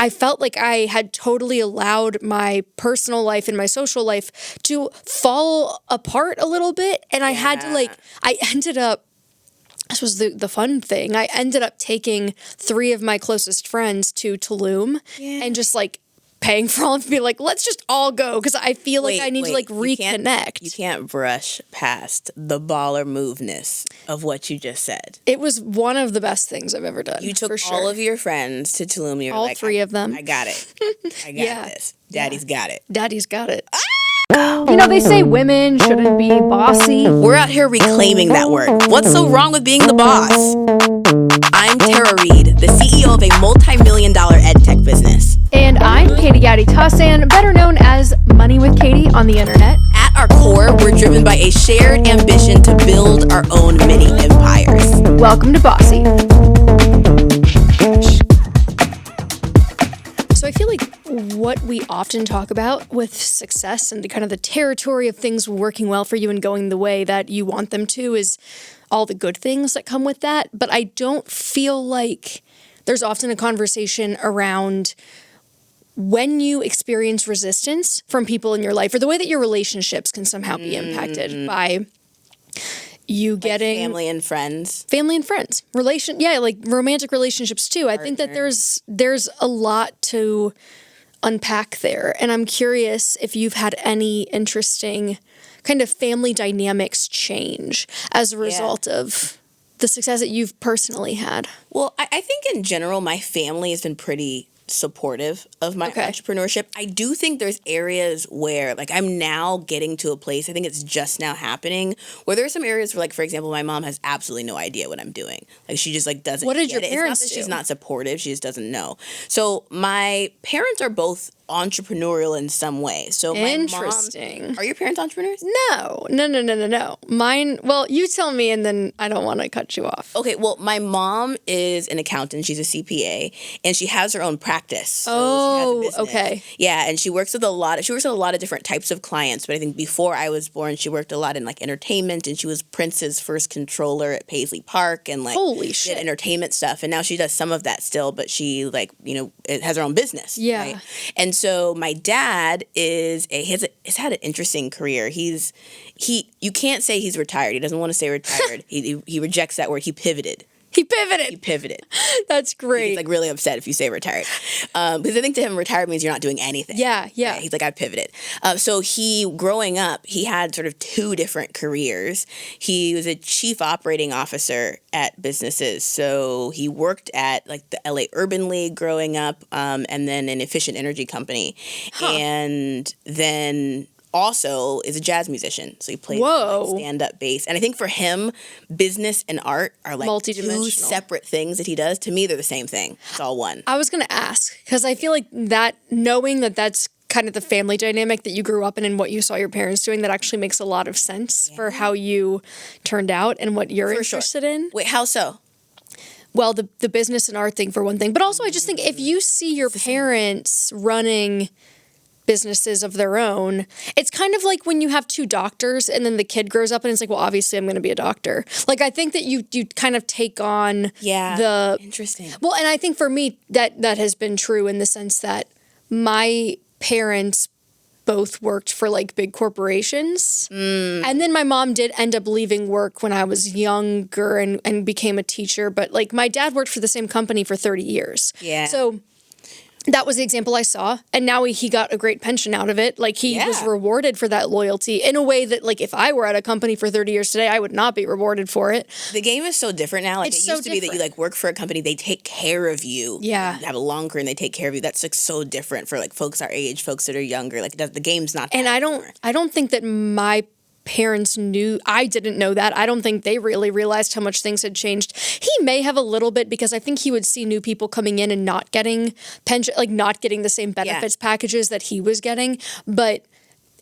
I felt like I had totally allowed my personal life and my social life to fall apart a little bit. And I had to I ended up, this was the fun thing. I ended up taking 3 of my closest friends to Tulum and just like paying for all of them, be like, let's just all go, because I feel like I need to like reconnect. You can't brush past the baller moveness of what you just said. It was one of the best things I've ever done. You took all of your friends to Tulum. You were all like, 3 of them. I got it. I got this. Daddy's got it. Daddy's got it. You know, they say women shouldn't be bossy. We're out here reclaiming that word. What's so wrong with being the boss? I'm Tara Reid, the CEO of a multi-million-dollar ed tech business. And I'm Katie Gaddy Tussan, better known as Money with Katie on the internet. At our core, we're driven by a shared ambition to build our own mini empires. Welcome to Bossy. So I feel like what we often talk about with success and kind of the territory of things working well for you and going the way that you want them to is all the good things that come with that. But I don't feel like there's often a conversation around when you experience resistance from people in your life, or the way that your relationships can somehow be impacted by you getting family and friends, like romantic relationships too. Partner. I think that there's a lot to unpack there, and I'm curious if you've had any interesting kind of family dynamics change as a result of the success that you've personally had. Well, I think in general, my family has been pretty supportive of my entrepreneurship. I do think there's areas where, like, I'm now getting to a place, I think it's just now happening, where there's some areas where, like, for example, my mom has absolutely no idea what I'm doing. Like, she just, like, doesn't What did your get it. parents It's not that do? she's not supportive, she just doesn't know. So my parents are both entrepreneurial in some way. So my Interesting. Mom, are your parents entrepreneurs? No. Mine, well, you tell me and then I don't want to cut you off. Okay, well, my mom is an accountant. She's a CPA, and she has her own practice. So she has a business. Okay. Yeah, and she works with a lot of different types of clients. But I think before I was born, she worked a lot in like entertainment, and she was Prince's first controller at Paisley Park, and like Holy shit. did entertainment stuff. And now she does some of that still, but she it has her own business. Yeah. Right? And so my dad has had an interesting career. You can't say he's retired. He doesn't want to say retired. he rejects that word. He pivoted. He pivoted. That's great. He's like really upset if you say retired. Because I think to him, retired means you're not doing anything. Yeah. Right? He's like, I pivoted. So growing up, he had sort of 2 different careers. He was a chief operating officer at businesses. So he worked at like the LA Urban League growing up, and then an efficient energy company. And then also is a jazz musician. So he plays like stand-up bass. And I think for him, business and art are like 2 separate things that he does. To me, they're the same thing. It's all one. I was going to ask, because I feel like that, knowing that that's kind of the family dynamic that you grew up in and what you saw your parents doing, that actually makes a lot of sense for how you turned out and what you're interested in. Wait, how so? Well, the business and art thing for one thing. But also I just think if you see your parents running businesses of their own, it's kind of like when you have 2 doctors and then the kid grows up and it's like, well, obviously I'm going to be a doctor. Like, I think that you kind of take on the interesting. Well, and I think for me that has been true in the sense that my parents both worked for like big corporations. And then my mom did end up leaving work when I was younger and became a teacher, but like my dad worked for the same company for 30 years. Yeah. So that was the example I saw. And now he got a great pension out of it. Like he was rewarded for that loyalty in a way that like if I were at a company for 30 years today, I would not be rewarded for it. The game is so different now. Like it used to be that you like work for a company, they take care of you. Yeah. You have a long career and they take care of you. That's like so different for like folks our age, folks that are younger. Like the game's not that And I don't think that my parents knew. I didn't know that. I don't think they really realized how much things had changed. He may have a little bit because I think he would see new people coming in and not getting pension, like not getting the same benefits packages that he was getting. But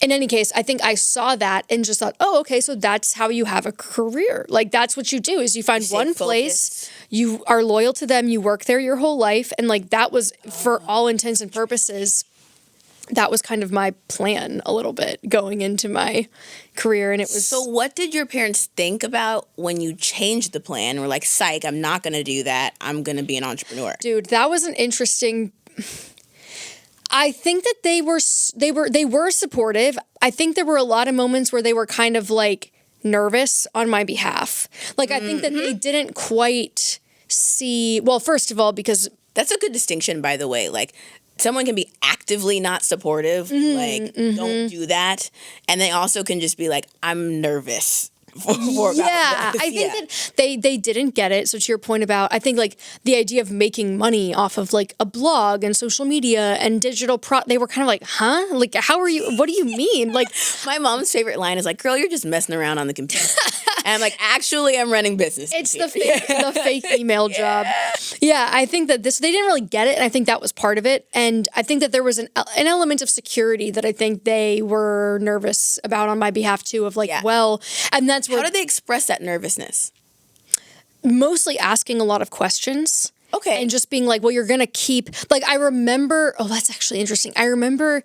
in any case, I think I saw that and just thought, oh, okay, so that's how you have a career. Like that's what you do is you find one place, you are loyal to them, you work there your whole life. And like that was for all intents and purposes, that was kind of my plan a little bit going into my career. And it was. So what did your parents think about when you changed the plan and were like, psych, I'm not going to do that. I'm going to be an entrepreneur? Dude, that was an interesting. I think that they were supportive. I think there were a lot of moments where they were kind of like nervous on my behalf. Like I think that they didn't quite see, well, first of all, because that's a good distinction, by the way. Like, someone can be actively not supportive, don't do that. And they also can just be like, I'm nervous. I think that they didn't get it. So to your point about, I think like the idea of making money off of like a blog and social media and digital they were kind of like, huh? Like, how are you, what do you mean? Like, my mom's favorite line is like, girl, you're just messing around on the computer. And I'm like, actually, I'm running business. It's the fake email job. Yeah, I think that they didn't really get it. And I think that was part of it. And I think that there was an element of security that I think they were nervous about on my behalf too, of like, well, and that's how did they express that nervousness? Mostly asking a lot of questions. Okay. And just being like, well, you're going to keep, like, I remember, that's actually interesting. I remember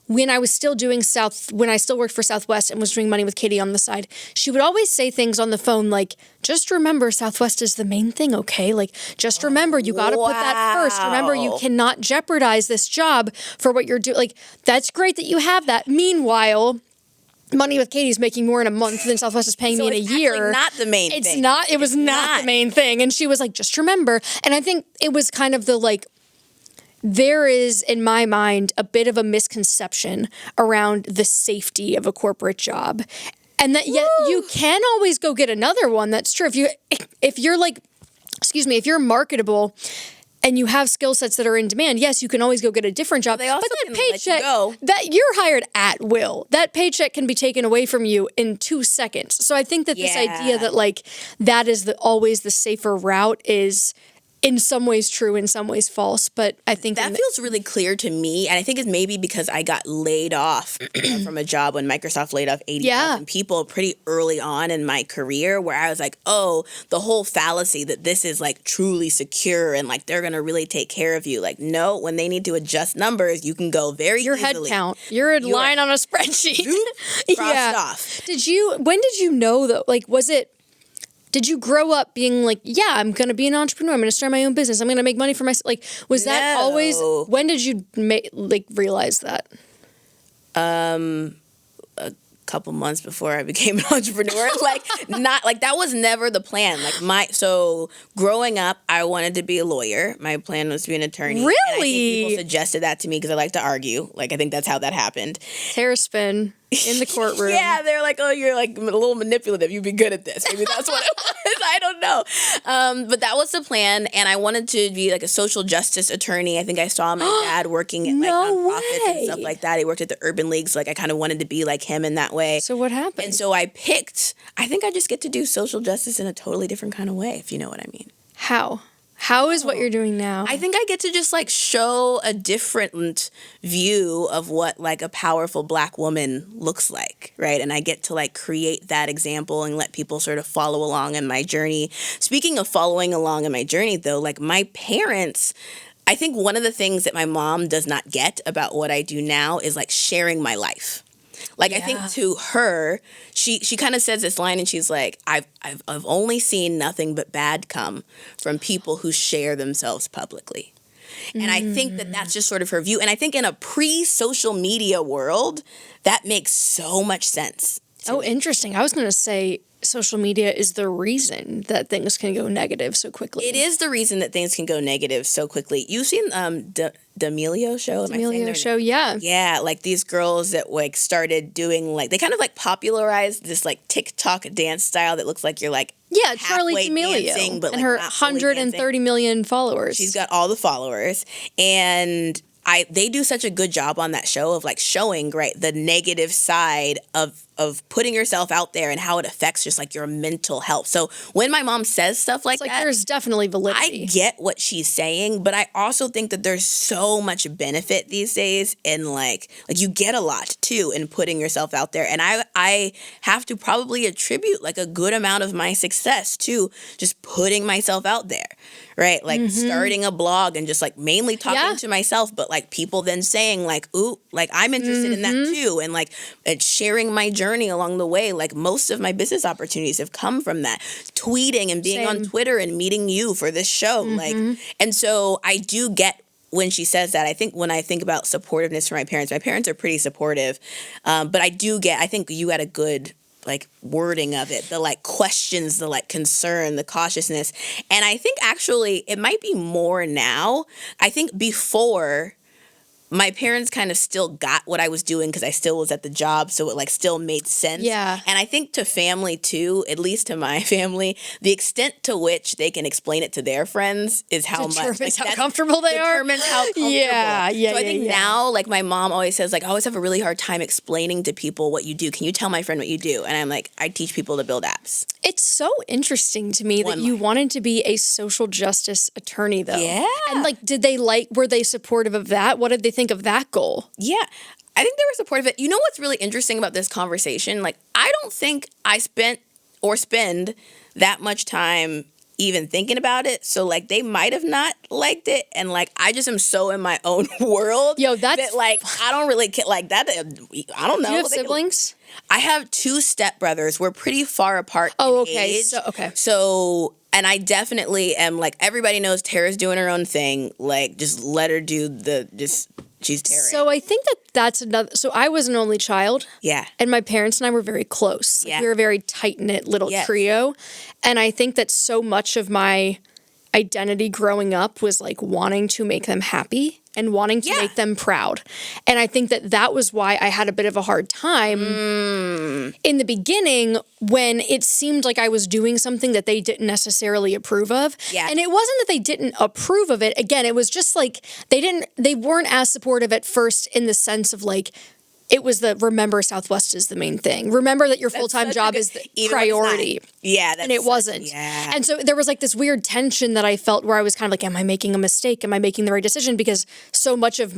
when I was still doing when I still worked for Southwest and was doing Money with Katie on the side, she would always say things on the phone like, just remember Southwest is the main thing, okay? Like, just remember, you got to put that first. Remember, you cannot jeopardize this job for what you're doing. Like, that's great that you have that. Meanwhile, Money with Katie's making more in a month than Southwest is paying me in a year. It's not the main thing. It was not the main thing. And she was like, just remember. And I think it was kind of the like, there is, in my mind, a bit of a misconception around the safety of a corporate job. And that yet you can always go get another one. That's true. If you're like, if you're marketable and you have skill sets that are in demand, yes, you can always go get a different job. They also but that can paycheck, let you go. that you're hired at will. That paycheck can be taken away from you in 2 seconds. So I think that this idea that like that is always the safer route is in some ways true, in some ways false. But I think that feels really clear to me. And I think it's maybe because I got laid off from a job when Microsoft laid off 80,000 people pretty early on in my career, where I was like, oh, the whole fallacy that this is like truly secure and like they're going to really take care of you. Like, no, when they need to adjust numbers, you can go very your easily. Head count. You're a line on a spreadsheet. Crossed off. When did you know though? Like, did you grow up being like, yeah, I'm going to be an entrepreneur. I'm going to start my own business. I'm going to make money for myself. Like, was that always, when did you realize that? A couple months before I became an entrepreneur. That was never the plan. So growing up, I wanted to be a lawyer. My plan was to be an attorney. Really? And I think people suggested that to me because I like to argue. Like, I think that's how that happened. Terraspin in the courtroom. Yeah, they're like, oh, you're like a little manipulative. You'd be good at this. Maybe that's what it was. I don't know. But that was the plan. And I wanted to be like a social justice attorney. I think I saw my dad working at nonprofits and stuff like that. He worked at the Urban Leagues. Like, I kind of wanted to be like him in that way. So what happened? And so I think I just get to do social justice in a totally different kind of way, if you know what I mean. How? How is what you're doing now? I think I get to just like show a different view of what like a powerful Black woman looks like, right? And I get to like create that example and let people sort of follow along in my journey. Speaking of following along in my journey though, like my parents, I think one of the things that my mom does not get about what I do now is like sharing my life. Like, I think to her, she kind of says this line and she's like, I've only seen nothing but bad come from people who share themselves publicly. And I think that that's just sort of her view. And I think in a pre-social media world, that makes so much sense. Oh, interesting. I was going to say social media is the reason that things can go negative so quickly. It is the reason that things can go negative so quickly. You've seen D'Amelio show? D'Amelio show, yeah. Yeah, like these girls that like started doing like, they kind of like popularized this like TikTok dance style that looks like you're like Charli D'Amelio dancing, but and like her not fully 130 million followers. She's got all the followers, and they do such a good job on that show of like showing the negative side of putting yourself out there and how it affects just like your mental health. So when my mom says stuff like that, there's definitely validity. I get what she's saying, but I also think that there's so much benefit these days in like you get a lot too in putting yourself out there. And I have to probably attribute like a good amount of my success to just putting myself out there, right? Like starting a blog and just like mainly talking to myself, but like people then saying like, ooh, like I'm interested in that too. And like sharing my journey along the way. Like most of my business opportunities have come from that. Tweeting and being on Twitter and meeting you for this show. Like, and so I do get when she says that, I think when I think about supportiveness for my parents are pretty supportive. But I think you had a good like wording of it, the like questions, the like concern, the cautiousness. And I think actually it might be more now. I think before, my parents kind of still got what I was doing because I still was at the job, so it like still made sense. Yeah. And I think to family too, at least to my family, the extent to which they can explain it to their friends is how much Determines how comfortable they are. Determines how comfortable. Yeah. So I think now, like my mom always says, like I always have a really hard time explaining to people what you do. Can you tell my friend what you do? And I'm like, I teach people to build apps. It's so interesting to me that you wanted to be a social justice attorney, though. Yeah. And like, were they supportive of that? What did they think of that goal? Yeah. I think they were supportive of it. You know what's really interesting about this conversation? Like, I don't think I spend that much time even thinking about it. So, like, they might have not liked it. And, like, I just am so in my own world. Yo, that's... that, like, I don't really care. Like, that, I don't know. Do you have siblings? I have 2 stepbrothers. We're pretty far apart in age. So, and I definitely am, like, everybody knows Tara's doing her own thing. Like, just let her do she's Tara. So I think that's another... So I was an only child. Yeah. And my parents and I were very close. Yeah. We were a very tight-knit little trio. And I think that so much of my identity growing up was, like, wanting to make them happy and wanting to make them proud. And I think that was why I had a bit of a hard time in the beginning when it seemed like I was doing something that they didn't necessarily approve of. Yeah. And it wasn't that they didn't approve of it. Again, it was just like they weren't as supportive at first in the sense of like, it was remember Southwest is the main thing. Remember that your full-time job is the priority. Yeah. And it wasn't. Yeah. And so there was like this weird tension that I felt where I was kind of like, am I making a mistake? Am I making the right decision? Because so much of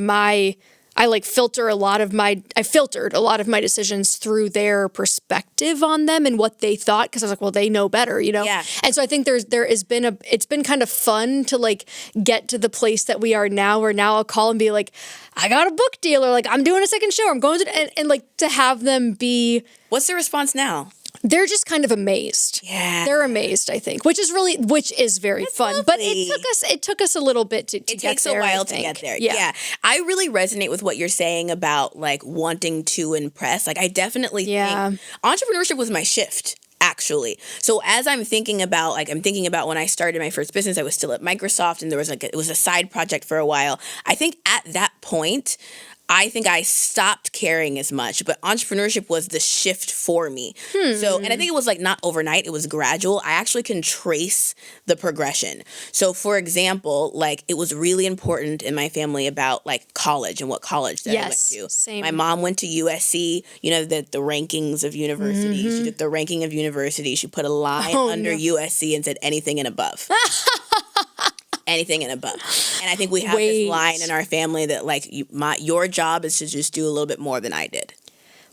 I filtered a lot of my decisions through their perspective on them and what they thought. Cause I was like, well, they know better, you know? Yeah. And so I think it's been kind of fun to like get to the place that we are now, where now I'll call and be like, I got a book deal, or like, I'm doing a second show. I'm going to, and like to have them be. What's the response now? They're just kind of amazed. Yeah. They're amazed, I think, which is very fun. Lovely. But it took us a little bit to get there. It takes a while to get there. Yeah. I really resonate with what you're saying about like wanting to impress. Like I definitely think entrepreneurship was my shift. Actually. So as I'm thinking about when I started my first business, I was still at Microsoft and there was it was a side project for a while. I think at that point, I think I stopped caring as much, but entrepreneurship was the shift for me. So, and I think it was like not overnight, it was gradual. I actually can trace the progression. So for example, like it was really important in my family about like college and what college that I went to. Same. My mom went to USC, you know, the rankings of universities. She did the ranking of universities. She put a line under USC and said anything and above. Anything and above. And I think we have this line in our family that like your job is to just do a little bit more than I did.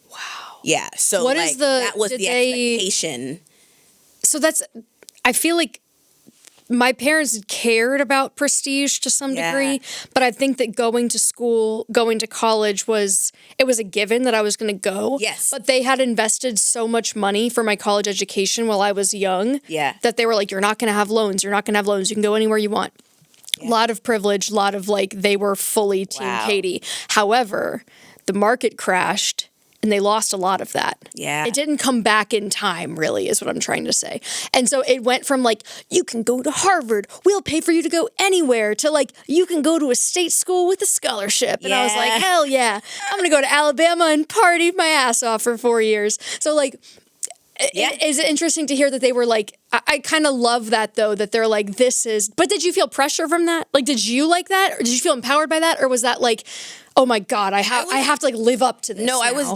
Wow. Yeah. So that was the expectation. So I feel like my parents cared about prestige to some degree, but I think that going to college was a given that I was going to go. Yes. But they had invested so much money for my college education while I was young that they were like, you're not going to have loans. You're not going to have loans. You can go anywhere you want. A lot of privilege, a lot of like, they were fully Team Katie. However, the market crashed and they lost a lot of that. Yeah. It didn't come back in time, really, is what I'm trying to say. And so it went from like, you can go to Harvard, we'll pay for you to go anywhere, to like, you can go to a state school with a scholarship. And I was like, hell yeah, I'm going to go to Alabama and party my ass off for 4 years. So like, is it interesting to hear that they were like, I kind of love that though, that they're like, but did you feel pressure from that? Like, did you like that? Or did you feel empowered by that? Or was that like, oh my God, I have to like live up to this? No, now. I was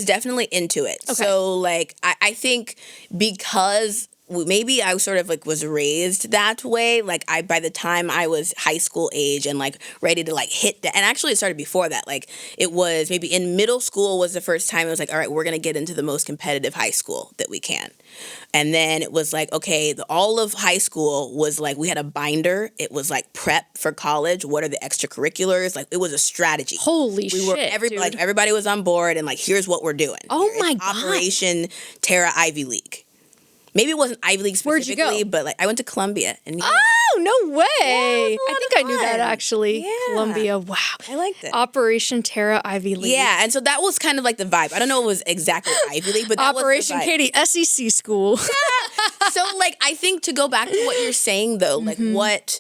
definitely into it. Okay. So like, I think because maybe I sort of like was raised that way. Like by the time I was high school age and like ready to like hit that, and actually it started before that. Like it was maybe in middle school was the first time it was like, all right, we're going to get into the most competitive high school that we can. And then it was like, okay, all of high school was like, we had a binder. It was like prep for college. What are the extracurriculars? Like it was a strategy. Holy shit, dude. Like everybody was on board and like, here's what we're doing. Oh my God. Operation Tara Ivy League. Maybe it wasn't Ivy League specifically, Where'd you go? But like I went to Columbia. And oh, no way. Yeah, I think I knew that actually. Yeah. Columbia. Wow. I liked it. Operation Terra Ivy League. Yeah, and so that was kind of like the vibe. I don't know if it was exactly Ivy League, but that Operation was the vibe. Katie, SEC school. So, like, I think to go back to what you're saying, though, like, what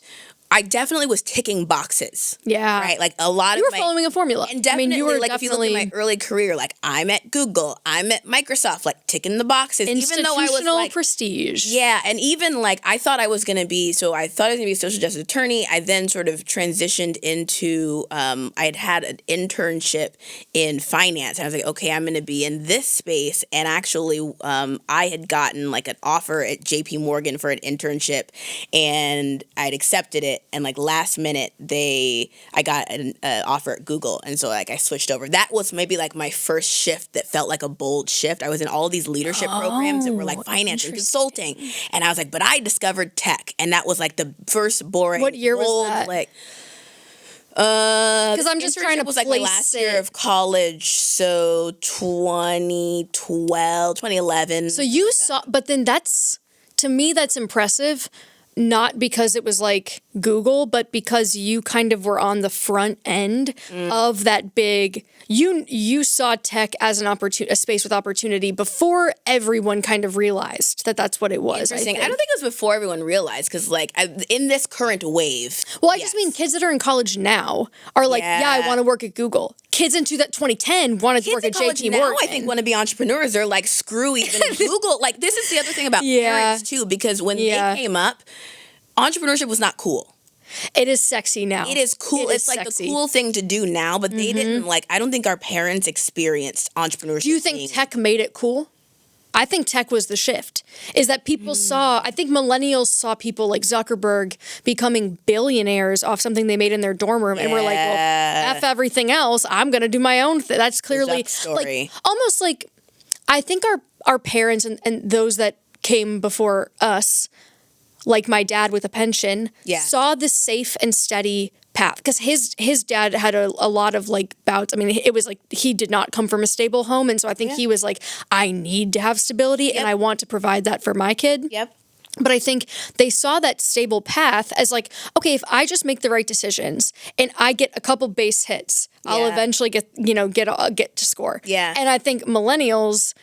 I definitely was ticking boxes. Yeah. Right? Like, a lot You of were following a formula. And definitely, you were like, if you look at my early career, like, I'm at Google, I'm at Microsoft, like, ticking the boxes. Even though I was, like, prestige. yeah, and even, like, I thought I was going to be a social justice attorney. I then sort of transitioned into, I had an internship in finance. And I was like, okay, I'm going to be in this space. And actually, I had gotten, like, an offer at JP Morgan for an internship, and I'd accepted it. And, like, last minute, I got an offer at Google. And so, like, I switched over. That was maybe, like, my first shift that felt like a bold shift. I was in all these leadership programs that were, like, finance and consulting. And I was like, but I discovered tech. And that was, like, the first boring, What year was bold, that? like... Because I'm just trying to was like my last year of college, so 2011. So you saw, but then to me, that's impressive. Not because it was like Google, but because you kind of were on the front end of that big. You saw tech as an a space with opportunity before everyone kind of realized that that's what it was. Interesting. I don't think it was before everyone realized, because like in this current wave. Well, I just mean kids that are in college now are like, yeah, I want to work at Google. Kids into that 2010 wanted to work at JP Morgan. I think want to be entrepreneurs. They're like, screw even Google. Like, this is the other thing about parents too, because when they came up, entrepreneurship was not cool. It is sexy now. It is cool. It's like the cool thing to do now, but they didn't I don't think our parents experienced entrepreneurship. Do you think tech made it cool? I think tech was the shift. Is that people I think millennials saw people like Zuckerberg becoming billionaires off something they made in their dorm room and were like, well, F everything else. I'm going to do my own thing. That's clearly like almost like, I think our parents and those that came before us, like my dad with a pension, saw the safe and steady path. Because his dad had a lot of like bouts. I mean, it was like he did not come from a stable home. And so I think he was like, I need to have stability and I want to provide that for my kid. Yep. But I think they saw that stable path as like, okay, if I just make the right decisions and I get a couple base hits, I'll eventually get to score. Yeah. And I think millennials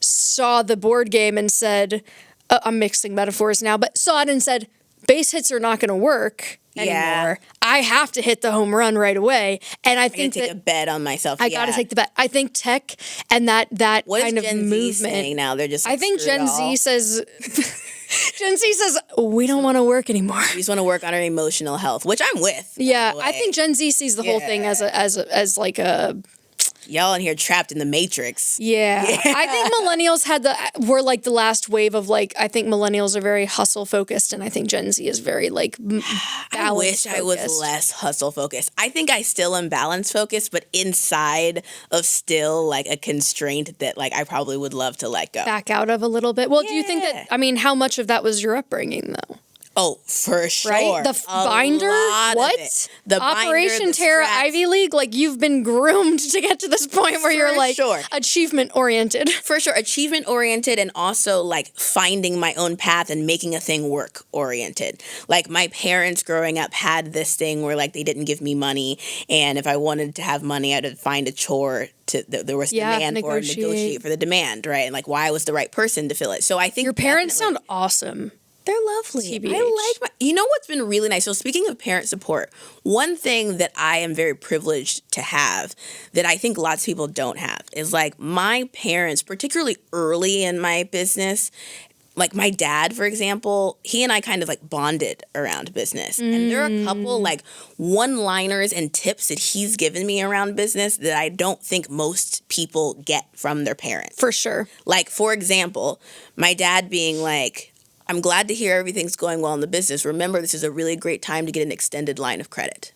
saw the board game and said, I'm mixing metaphors now, but saw it and said, base hits are not going to work anymore. I have to hit the home run right away. And I think take a bet on myself. I got to take the bet. I think tech and that what kind is of Gen movement. Z saying now? They're just. Like, I think Gen Z says. Gen Z says we don't want to work anymore. We just want to work on our emotional health, which I'm with. Yeah, I think Gen Z sees the whole thing as like a. Y'all in here trapped in the matrix. Yeah. I think millennials were like the last wave of like, I think millennials are very hustle focused and I think Gen Z is very like I wish I was less hustle focused. I think I still am balance focused, but inside of still like a constraint that like I probably would love to let go. Back out of a little bit. Well, do you think that, I mean, how much of that was your upbringing though? Oh, for sure. Right? The binder? What? The Operation Terra Ivy League? Like, you've been groomed to get to this point where you're like achievement-oriented. For sure. Achievement-oriented and also like finding my own path and making a thing work-oriented. Like, my parents growing up had this thing where like they didn't give me money, and if I wanted to have money, I had to find a chore there was demand for and negotiate for the demand, right? And like why I was the right person to fill it. So I think your parents sound awesome. They're lovely. TBH. I like you know what's been really nice? So speaking of parent support, one thing that I am very privileged to have that I think lots of people don't have is like my parents, particularly early in my business, like my dad, for example, he and I kind of like bonded around business. And there are a couple like one-liners and tips that he's given me around business that I don't think most people get from their parents. For sure. Like, for example, my dad being like, I'm glad to hear everything's going well in the business. Remember, this is a really great time to get an extended line of credit.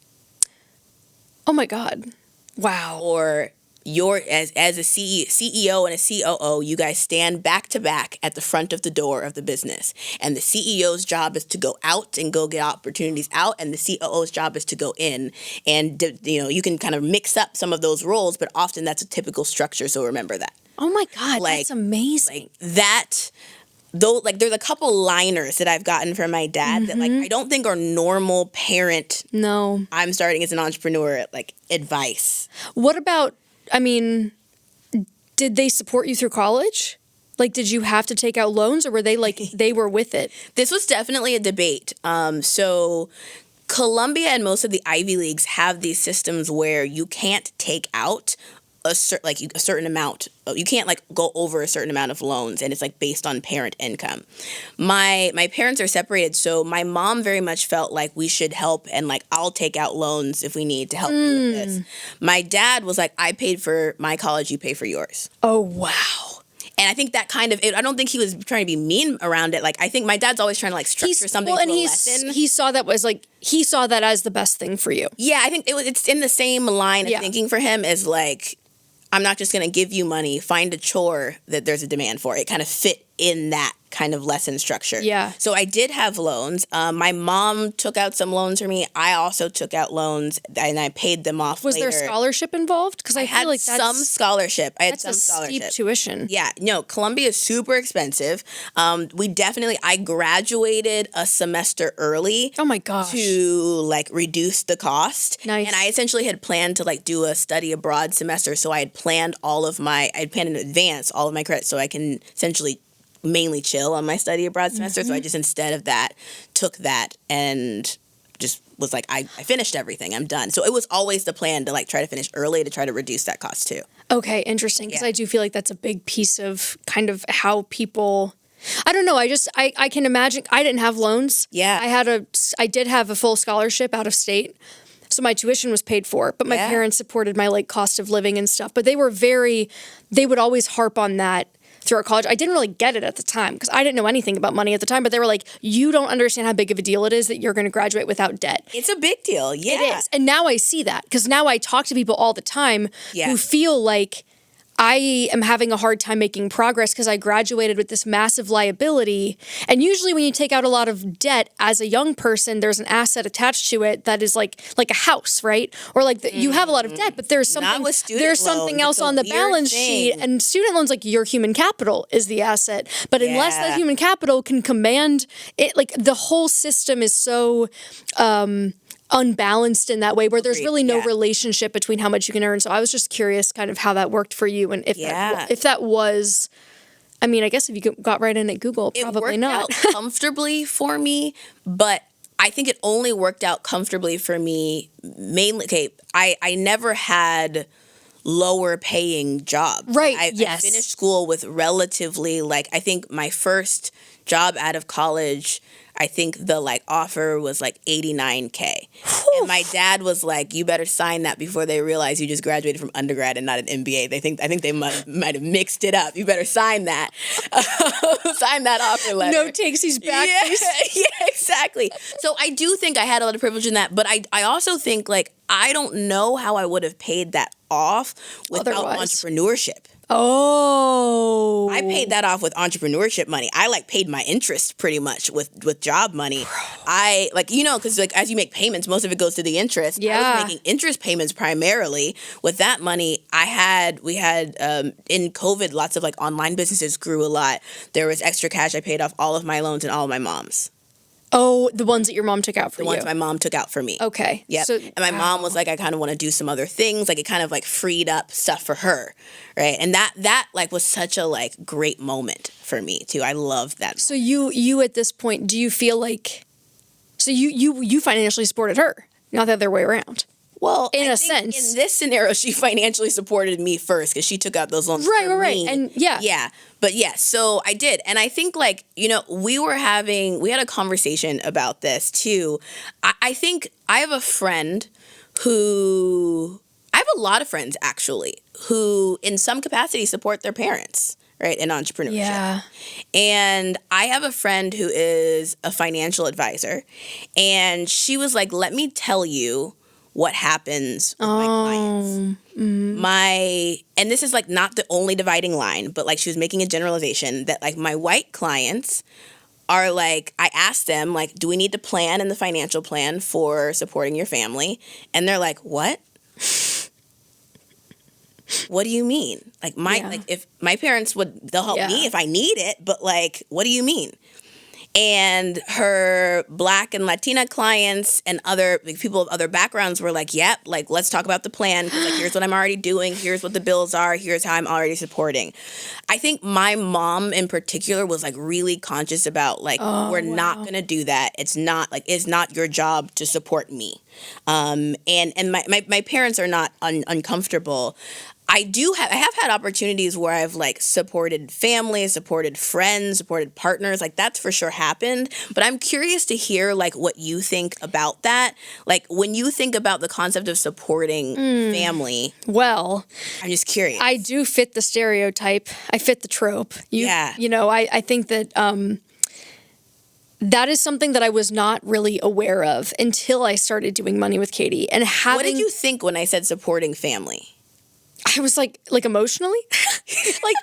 Oh my God. Wow. Or as a CEO and a COO, you guys stand back to back at the front of the door of the business. And the CEO's job is to go out and go get opportunities out. And the COO's job is to go in. And, you can kind of mix up some of those roles, but often that's a typical structure. So remember that. Oh my God. That's amazing. Like that. though, like, there's a couple liners that I've gotten from my dad that, like, I don't think are normal parent. No. I'm starting as an entrepreneur, like, advice. What about, I mean, did they support you through college? Like, did you have to take out loans, or were they like, they were with it? This was definitely a debate. So Columbia and most of the Ivy Leagues have these systems where you can't take out a certain amount. You can't like go over a certain amount of loans, and it's like based on parent income. My parents are separated, so my mom very much felt like we should help, and like I'll take out loans if we need to help you with this. My dad was like, I paid for my college, you pay for yours. Oh, wow. And I think that kind of, I don't think he was trying to be mean around it. Like, I think my dad's always trying to like structure something to a lesson. He saw that as the best thing for you. Yeah, I think it's in the same line of thinking for him as like, I'm not just going to give you money, find a chore that there's a demand for. It kind of fit in that kind of lesson structure. Yeah. So I did have loans. My mom took out some loans for me. I also took out loans, and I paid them off later. Was there scholarship involved? Because I feel like some scholarship. I had some that's a scholarship. steep tuition. Yeah, no, Columbia is super expensive. I graduated a semester early. Oh my gosh. To like reduce the cost. Nice. And I essentially had planned to like do a study abroad semester, so I had planned in advance all of my credits so I can essentially mainly chill on my study abroad semester. So I just, instead of that, took that and just was like, I finished everything. I'm done. So it was always the plan to like try to finish early to try to reduce that cost too. Okay, interesting. Because Yeah. I do feel like that's a big piece of kind of how people, I don't know. I can imagine, I didn't have loans. Yeah. I did have a full scholarship out of state. So my tuition was paid for, but my parents supported my like cost of living and stuff. But they would always harp on that throughout college. I didn't really get it at the time because I didn't know anything about money at the time, but they were like, you don't understand how big of a deal it is that you're going to graduate without debt. It's a big deal. Yeah. It is. And now I see that because now I talk to people all the time Yeah. who feel like I am having a hard time making progress because I graduated with this massive liability. And usually when you take out a lot of debt as a young person, there's an asset attached to it that is like a house, right? Or like you have a lot of debt, but there's something loans. else It's a on the weird balance thing. sheet. And student loans, like your human capital is the asset. But unless that human capital can command it, like the whole system is so unbalanced in that way where there's really no relationship between how much you can earn. So I was just curious kind of how that worked for you and if that was, I mean, I guess if you got right in at Google, probably not. It worked out comfortably for me, but I think it only worked out comfortably for me mainly, I never had lower paying job. Right, I finished school with relatively, like, I think my first job out of college, I think the like offer was like $89K. And my dad was like, you better sign that before they realize you just graduated from undergrad and not an MBA. I think they might have mixed it up. You better sign that. Sign that offer letter. No takesies back. Yeah, exactly. So I do think I had a lot of privilege in that, but I also think like I don't know how I would have paid that off without entrepreneurship. Oh. I paid that off with entrepreneurship money. I like paid my interest pretty much with job money. I like, you know, because like as you make payments, most of it goes to the interest. Yeah. I was making interest payments primarily. With that money, we had in COVID, lots of like online businesses grew a lot. There was extra cash. I paid off all of my loans and all of my mom's. Oh, the ones that your mom took out for you. The ones my mom took out for me. Okay. Yeah. So, and my mom was like, I kind of want to do some other things. Like it kind of like freed up stuff for her. Right. And that like was such a like great moment for me too. I loved that. So you at this point, do you feel like, so you financially supported her, not the other way around? Well, in I a think sense, in this scenario, she financially supported me first because she took out those loans. Right. And But yes, so I did. And I think like, you know, we had a conversation about this too. I think I have a lot of friends actually who in some capacity support their parents, right, in entrepreneurship. Yeah. And I have a friend who is a financial advisor, and she was like, let me tell you what happens with my clients. And this is like not the only dividing line, but like she was making a generalization that like my white clients are like, I asked them like, do we need to plan in the financial plan for supporting your family? And they're like, what? what do you mean? Like like if my parents they'll help me if I need it, but like, what do you mean? And her Black and Latina clients and other people of other backgrounds were like, yep, like, let's talk about the plan. Like, here's what I'm already doing. Here's what the bills are. Here's how I'm already supporting. I think my mom in particular was like really conscious about like, we're not going to do that. It's not your job to support me. And my parents are not uncomfortable. I have had opportunities where I've like supported family, supported friends, supported partners. Like that's for sure happened. But I'm curious to hear like what you think about that. Like when you think about the concept of supporting family. Well, I'm just curious. I do fit the stereotype. I fit the trope. You know, I think that that is something that I was not really aware of until I started doing Money with Katie. And what did you think when I said supporting family? I was like emotionally, like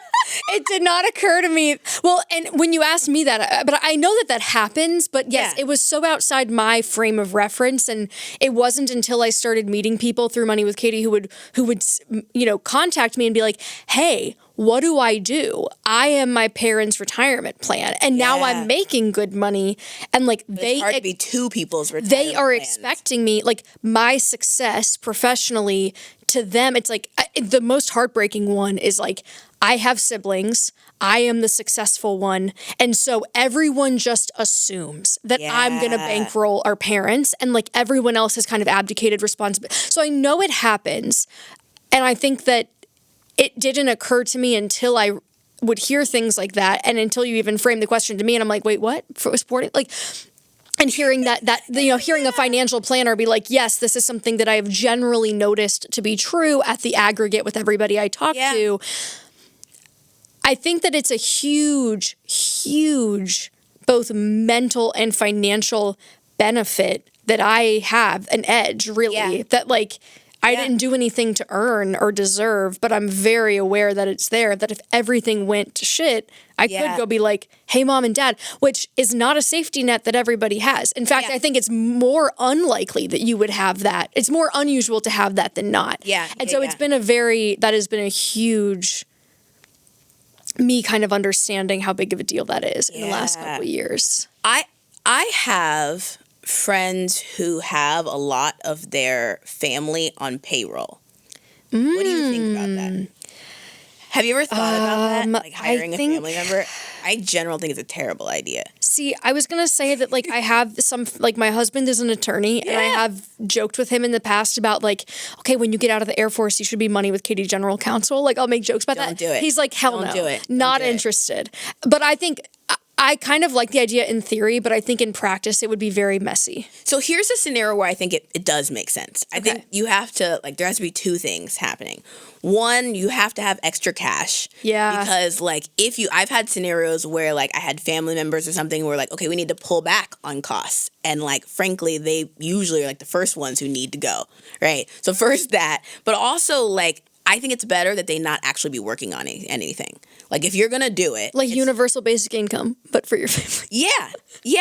it did not occur to me. Well, and when you asked me that, but I know that happens, but yes, it was so outside my frame of reference. And it wasn't until I started meeting people through Money with Katie who would, you know, contact me and be like, hey, what do I do? I am my parents' retirement plan. And now I'm making good money. And like it's hard to be two people's retirement they are plans. expecting me, like my success professionally to them. It's like the most heartbreaking one is like, I have siblings. I am the successful one. And so everyone just assumes that I'm going to bankroll our parents and like everyone else has kind of abdicated responsibility. So I know it happens. And I think that it didn't occur to me until I would hear things like that and until you even framed the question to me and I'm like, wait, what? For supporting? Like, and hearing that you know, hearing a financial planner be like, yes, this is something that I have generally noticed to be true at the aggregate with everybody I talk to. I think that it's a huge, huge, both mental and financial benefit that I have an edge, really, that like, I didn't do anything to earn or deserve, but I'm very aware that it's there, that if everything went to shit, I could go be like, hey, mom and dad, which is not a safety net that everybody has. In fact, I think it's more unlikely that you would have that. It's more unusual to have that than not. And so it's been that has been a huge, me kind of understanding how big of a deal that is in the last couple of years. I have friends who have a lot of their family on payroll. What do you think about that? Have you ever thought about that? Like hiring a family member? I generally think it's a terrible idea. See, I was going to say that like I have like my husband is an attorney and I have joked with him in the past about like, okay, when you get out of the Air Force, you should be Money with Katie general counsel. Like I'll make jokes about that. Don't do it. He's like, hell Don't no. do it. Not interested. But I think I kind of like the idea in theory, but I think in practice it would be very messy. So here's a scenario where I think it does make sense. I think you have to, like, there has to be two things happening. One, you have to have extra cash. Yeah. Because, like, I've had scenarios where, like, I had family members or something where, like, okay, we need to pull back on costs. And, like, frankly, they usually are, like, the first ones who need to go, right? So first that, but also, like, I think it's better that they not actually be working on anything. Like, if you're going to do it. Like universal basic income, but for your family. Yeah.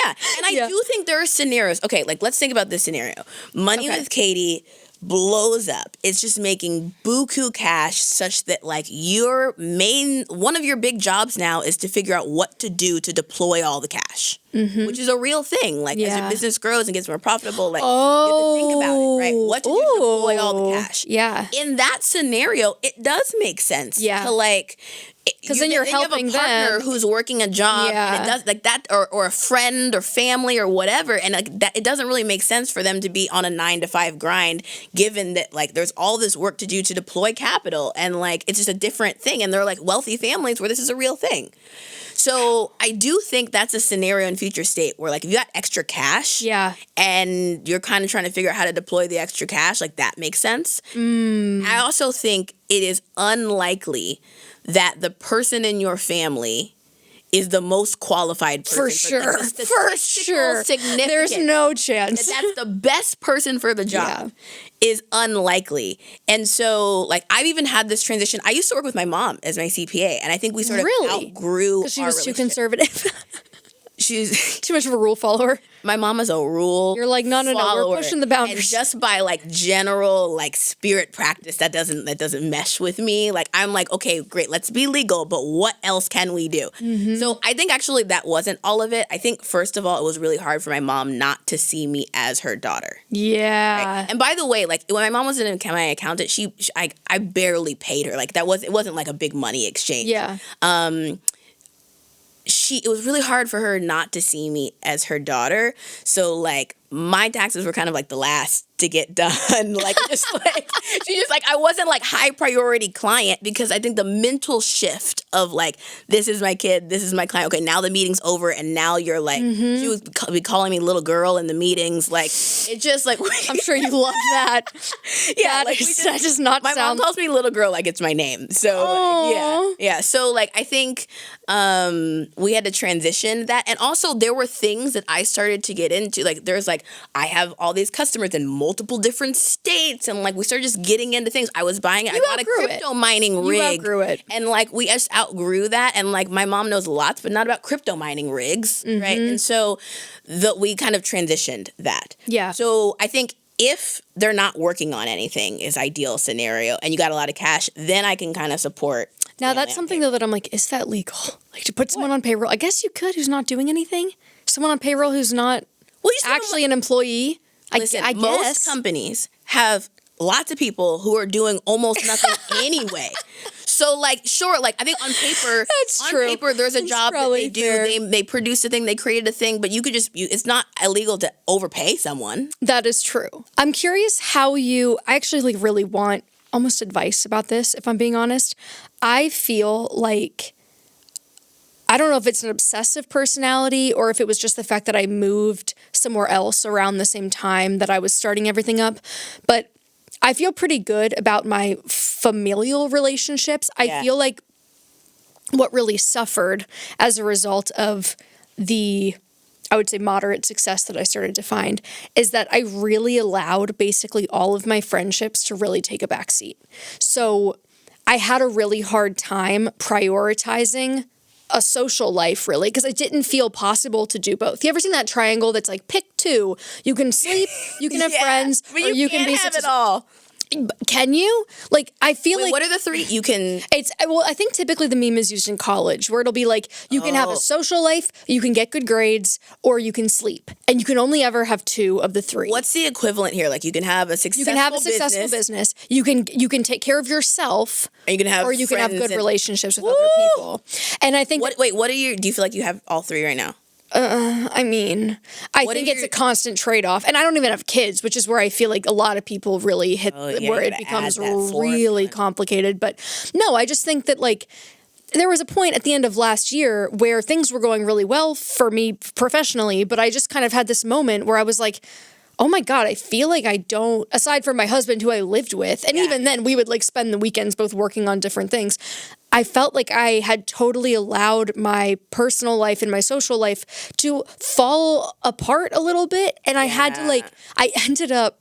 And I do think there are scenarios. Okay, like, let's think about this scenario. Money with Katie blows up. It's just making buku cash such that, like, one of your big jobs now is to figure out what to do to deploy all the cash. Which is a real thing. Like, as your business grows and gets more profitable, like, you have to think about it, right? What to do to deploy all the cash. Yeah. In that scenario, it does make sense to, like, because then you're helping you have a partner them who's working a job and it does like that, or a friend or family or whatever, and like that, it doesn't really make sense for them to be on a 9-to-5 grind, given that like there's all this work to do to deploy capital, and like it's just a different thing, and they're like wealthy families where this is a real thing. So I do think that's a scenario in future state where, like, if you got extra cash and you're kind of trying to figure out how to deploy the extra cash, like, that makes sense. I also think it is unlikely that the person in your family is the most qualified person. For sure. For sure. There's no chance. That's the best person for the job is unlikely. And so, like, I've even had this transition. I used to work with my mom as my CPA, and I think we sort of outgrew because she was too conservative. she's Too much of a rule follower. my mom is a rule. You're like, no, follower. we're pushing the boundaries. And just by like general like spirit practice, that doesn't mesh with me. Like I'm like, okay, great, let's be legal, but what else can we do? So I think actually that wasn't all of it. I think first of all, it was really hard for my mom not to see me as her daughter. Yeah. Right? And by the way, like when my mom was my accountant, I barely paid her. Like it wasn't like a big money exchange. Yeah. It was really hard for her not to see me as her daughter. So like my taxes were kind of like the last to get done. Like just like she just like I wasn't like high priority client because I think the mental shift of like this is my kid, this is my client. Okay, now the meeting's over and now you're like she would be calling me little girl in the meetings. Like it just like I'm sure you love that. yeah, That does not my sound. mom calls me little girl like it's my name. So like, yeah. So like I think we had to transition that, and also there were things that I started to get into. Like there's like I have all these customers in multiple different states, and like we started just getting into things. I was buying it. I bought a crypto mining rig. You outgrew it, and like we just outgrew that. And like my mom knows lots, but not about crypto mining rigs, right? And so we kind of transitioned that. Yeah. So I think if they're not working on anything is ideal scenario, and you got a lot of cash, then I can kind of support. Now that's something though that I'm like, is that legal? Like to put someone on payroll? I guess you could who's not doing anything. Someone on payroll who's not actually an employee. Listen, I guess most companies have lots of people who are doing almost nothing anyway. So like, sure, like I think on paper, paper, there's a job that they do. Fair. They produced a thing, they created a thing, but you could it's not illegal to overpay someone. That is true. I'm curious how I actually like really want almost advice about this, if I'm being honest. I feel like, I don't know if it's an obsessive personality or if it was just the fact that I moved somewhere else around the same time that I was starting everything up, but I feel pretty good about my familial relationships. I feel like what really suffered as a result of I would say moderate success that I started to find is that I really allowed basically all of my friendships to really take a back seat. So I had a really hard time prioritizing a social life, really, because it didn't feel possible to do both. You ever seen that triangle that's like, pick two? You can sleep, you can have friends, but or you can be have it all. Can you? Like, I feel like... What are the three? You can... I think typically the meme is used in college, where it'll be like, you can have a social life, you can get good grades, or you can sleep. And you can only ever have two of the three. What's the equivalent here? Like, you can have a successful business. You can take care of yourself, and you can have or you can have good relationships with other people. And I think... do you feel like you have all three right now? I mean, I think it's a constant trade-off. And I don't even have kids, which is where I feel like a lot of people really hit where it becomes really complicated. But no, I just think that like there was a point at the end of last year where things were going really well for me professionally, but I just kind of had this moment where I was like, oh my God, I feel like I don't, aside from my husband who I lived with, and even then we would like spend the weekends both working on different things. I felt like I had totally allowed my personal life and my social life to fall apart a little bit. And I had to I ended up,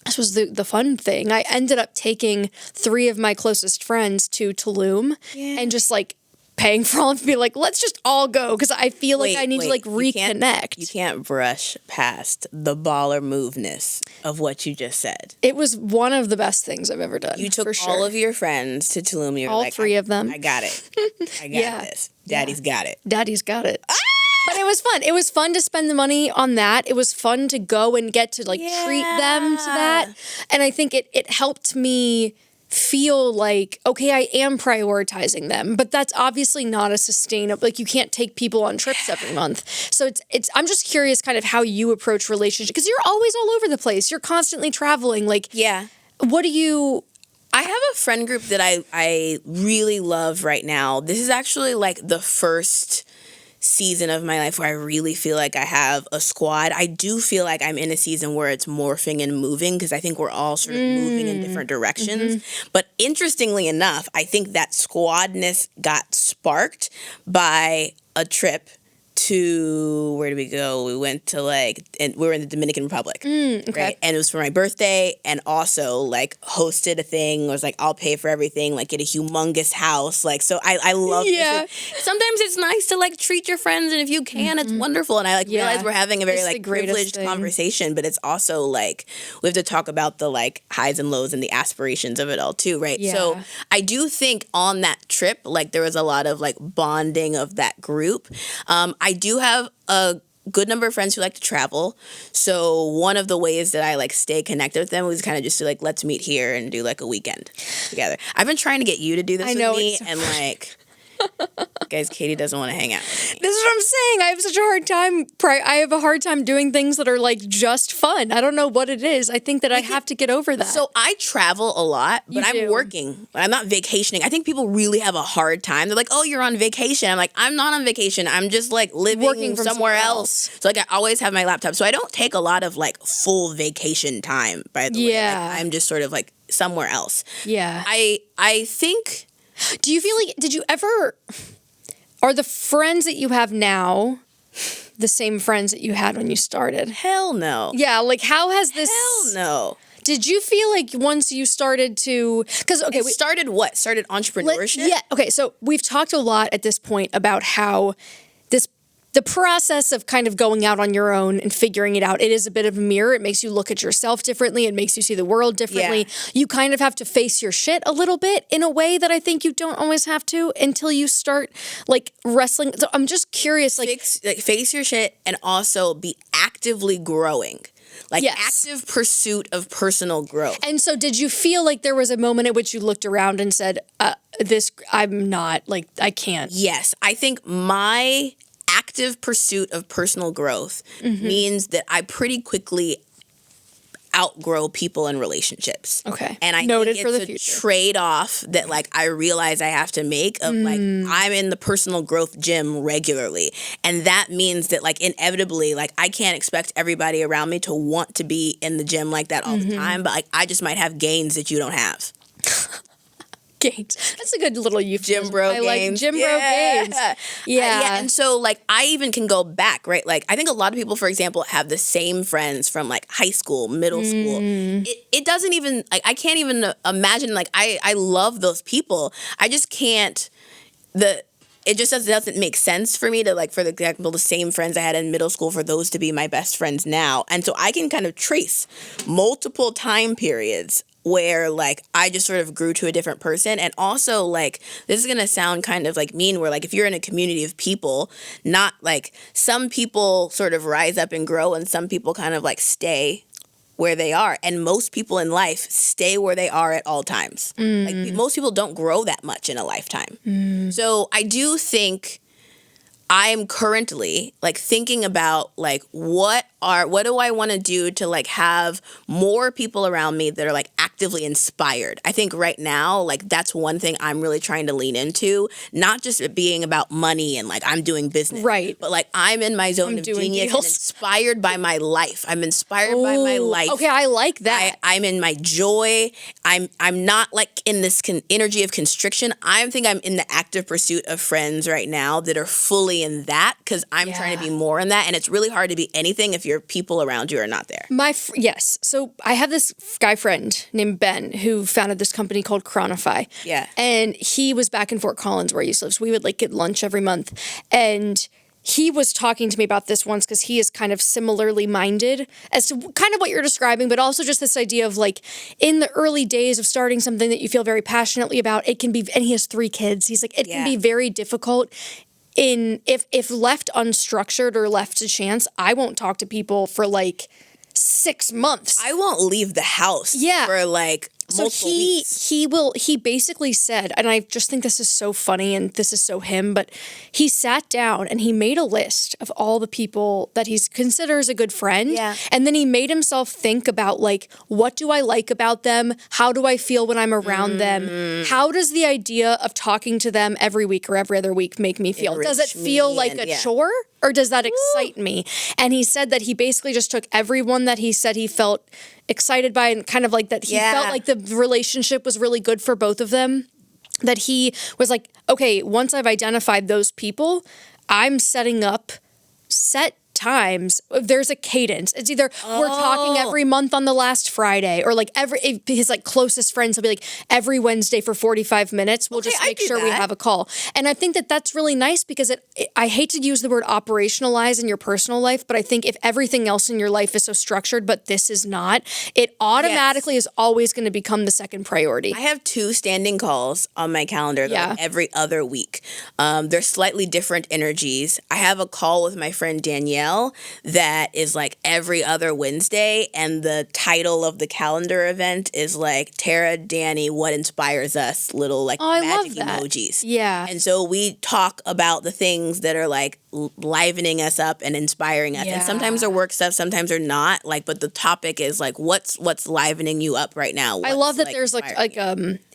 this was the fun thing, I ended up taking 3 of my closest friends to Tulum and just like paying for all of them, be like, let's just all go, because I feel like I need to like reconnect. You can't brush past the baller moveness of what you just said. It was one of the best things I've ever done. You took for sure. all of your friends to Tulum. You're all like, 3 of them. I got it. I got this. Daddy's got it. Daddy's got it. But it was fun. It was fun to spend the money on that. It was fun to go and get to like treat them to that. And I think it helped me feel like, okay, I am prioritizing them, but that's obviously not a sustainable, like you can't take people on trips every month. So I'm just curious kind of how you approach relationships, because you're always all over the place. You're constantly traveling. Like, what do you... I have a friend group that I really love right now. This is actually like the first season of my life where I really feel like I have a squad. I do feel like I'm in a season where it's morphing and moving, because I think we're all sort of moving in different directions. But interestingly enough, I think that squadness got sparked by a trip to, where did we go? We went to and we were in the Dominican Republic, Okay. right? And it was for my birthday, and also hosted a thing. Was like, I'll pay for everything, get a humongous house, so I love. Yeah. Sometimes it's nice to treat your friends, and if you can, it's wonderful. And I realize we're having a very It's the greatest privileged thing. conversation, but it's also we have to talk about the highs and lows and the aspirations of it all too, right? Yeah. So I do think on that trip, there was a lot of bonding of that group. I do have a good number of friends who like to travel. So one of the ways that I stay connected with them was kind of just to let's meet here and do a weekend together. I've been trying to get you to do this with me, and guys, Katie doesn't want to hang out with me. This is what I'm saying. I have such a hard time. I have a hard time doing things that are just fun. I don't know what it is. I think that I have to get over that. So I travel a lot, but I'm do. working. I'm not vacationing. I think people really have a hard time. They're like, "Oh, you're on vacation." I'm like, "I'm not on vacation. I'm just living Working from somewhere somewhere else." So I always have my laptop. So I don't take a lot of full vacation time. By the way, Yeah. I'm just sort of somewhere else. yeah. I think. Do you feel did you ever, are the friends that you have now the same friends that you had when you started? Hell no. Yeah, how has this... Hell no. Did you feel once you started to... Because, okay, Started what? Started entrepreneurship? yeah, okay, so we've talked a lot at this point about how the process of kind of going out on your own and figuring it out, it is a bit of a mirror. It makes you look at yourself differently. It makes you see the world differently. Yeah. You kind of have to face your shit a little bit in a way that I think you don't always have to until you start wrestling. So I'm just curious, face your shit and also be actively growing. Yes. Active pursuit of personal growth. And so did you feel there was a moment at which you looked around and said, I'm not, I can't? Yes. I think my active pursuit of personal growth means that I pretty quickly outgrow people and relationships. Okay. And I Noted think for it's the a future. trade-off that I realize I have to make of I'm in the personal growth gym regularly. And that means that inevitably I can't expect everybody around me to want to be in the gym like that all the time, but I just might have gains that you don't have. Gains. That's a good little euphemism. Gym bro I like gains. gym bro gains. Yeah. And so I even can go back, right? I think a lot of people, for example, have the same friends from high school, middle school. It doesn't even I can't even imagine I love those people. I just can't it just doesn't make sense for me to for example the same friends I had in middle school for those to be my best friends now. And so I can kind of trace multiple time periods where I just sort of grew to a different person. And also this is going to sound kind of mean, where if you're in a community of people, not some people sort of rise up and grow and some people kind of stay where they are. And most people in life stay where they are at all times. Most people don't grow that much in a lifetime. So I do think I'm currently thinking about what do I want to do to have more people around me that are actively inspired. I think right now that's one thing I'm really trying to lean into, not just it being about money and I'm doing business, Right. But I'm in my zone of doing genius deals. and inspired by my life. I'm inspired by my life. Okay, I like that. I'm in my joy. I'm not in this energy of constriction. I think I'm in the active pursuit of friends right now that are fully in that, because I'm trying to be more in that. And it's really hard to be anything if your people around you are not there. Yes. So I have this guy friend named Ben who founded this company called Chronify. Yeah. And he was back in Fort Collins where I used to live. So we would get lunch every month. And he was talking to me about this once because he is kind of similarly minded as to kind of what you're describing, but also just this idea of in the early days of starting something that you feel very passionately about, it can be, and he has 3 kids. He's it can be very difficult. If left unstructured or left to chance, I won't talk to people for 6 months. I won't leave the house for multiple weeks. He basically said, and I just think this is so funny and this is so him, but he sat down and he made a list of all the people that he considers a good friend. Yeah. And then he made himself think about what do I like about them? How do I feel when I'm around them? How does the idea of talking to them every week or every other week make me feel? Does it feel like a chore? Or does that excite me? And he said that he basically just took everyone that he said he felt excited by and kind of that he felt like the relationship was really good for both of them. That he was okay, once I've identified those people, I'm setting up set times. There's a cadence. It's either we're talking every month on the last Friday, or like his like closest friends will be like every Wednesday for 45 minutes. We'll just make sure we have a call. And I think that that's really nice because I hate to use the word operationalize in your personal life, but I think if everything else in your life is so structured, but this is not, it automatically is always going to become the second priority. I have 2 standing calls on my calendar like every other week. They're slightly different energies. I have a call with my friend Danielle that is like every other Wednesday, and the title of the calendar event is like Tara, Danny, what inspires us, little like magic emojis. Yeah. And so we talk about the things that are like livening us up and inspiring us. And sometimes they're work stuff, sometimes they're not. Like, but the topic is like what's livening you up right now. I love that there's like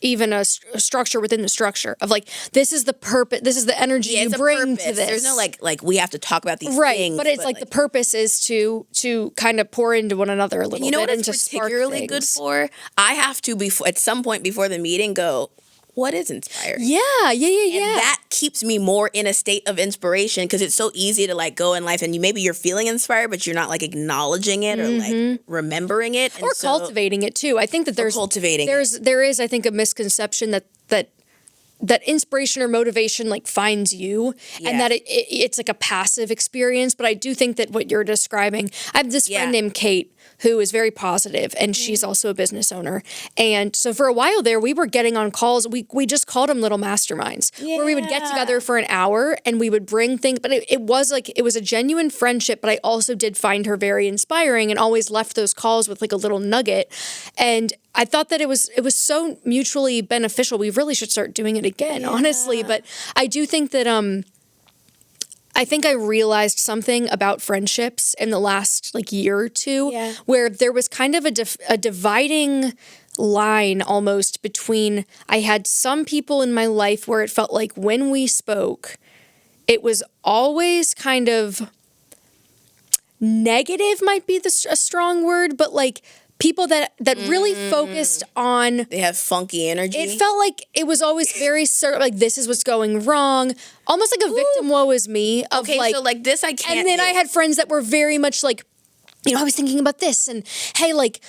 even a structure within the structure of like, this is the purpose, this is the energy you bring to this. There's no like we have to talk about these things. But it's like the purpose is to kind of pour into one another a little bit. You know what and it's particularly good for? I have to at some point before the meeting go, what is inspiring? Yeah. And that keeps me more in a state of inspiration, because it's so easy to like go in life and maybe you're feeling inspired, but you're not like acknowledging it or like remembering it. Or cultivating it too. I think that there is, I think, a misconception that inspiration or motivation like finds you and that it's like a passive experience. But I do think that what you're describing, I have this friend named Kate who is very positive, and she's also a business owner. And so for a while there, we were getting on calls. We just called them little masterminds where we would get together for an hour and we would bring things. But it was a genuine friendship, but I also did find her very inspiring and always left those calls with like a little nugget. And I thought that it was so mutually beneficial. We really should start doing it again, honestly. But I do think that I think I realized something about friendships in the last like year or two, where there was kind of a dividing line almost between, I had some people in my life where it felt like when we spoke, it was always kind of negative, might be a strong word, but like people that really focused on... They have funky energy. It felt like it was always very certain, like, this is what's going wrong. Almost like a victim woe is me. Of so like this I can't And then I had friends that were very much like, you know, I was thinking about this, and hey, like,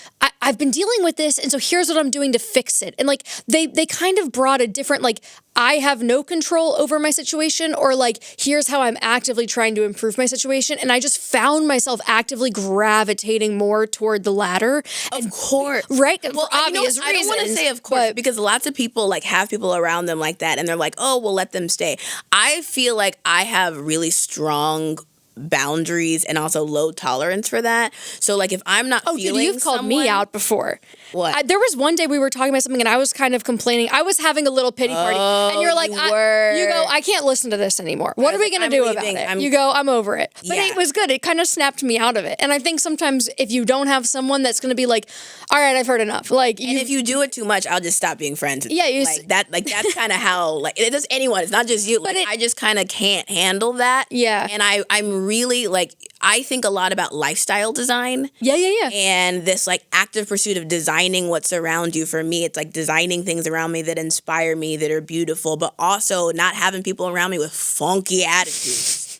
I've been dealing with this, and so here's what I'm doing to fix it. And like, they kind of brought a different, like, I have no control over my situation, or like, here's how I'm actively trying to improve my situation. And I just found myself actively gravitating more toward the latter. Of course. Right? Well, for obvious reasons. I don't want to say of course, because lots of people like have people around them like that, and they're like, oh, well, let them stay. I feel like I have really strong boundaries and also low tolerance for that. So like if I'm not feeling you've called me out before. What? There was one day we were talking about something and I was kind of complaining. I was having a little pity party. And you're like, you go, I can't listen to this anymore. What are we going to do about it? You go, I'm over it. But it was good. It kind of snapped me out of it. And I think sometimes if you don't have someone that's going to be like, all right, I've heard enough. Like, and if you do it too much, I'll just stop being friends. Yeah. That's kind of how, like, it does anyone. It's not just you. Like, I just kind of can't handle that. Yeah. And I'm really, like, I think a lot about lifestyle design. Yeah. And this like active pursuit of designing what's around you. For me, it's like designing things around me that inspire me, that are beautiful, but also not having people around me with funky attitudes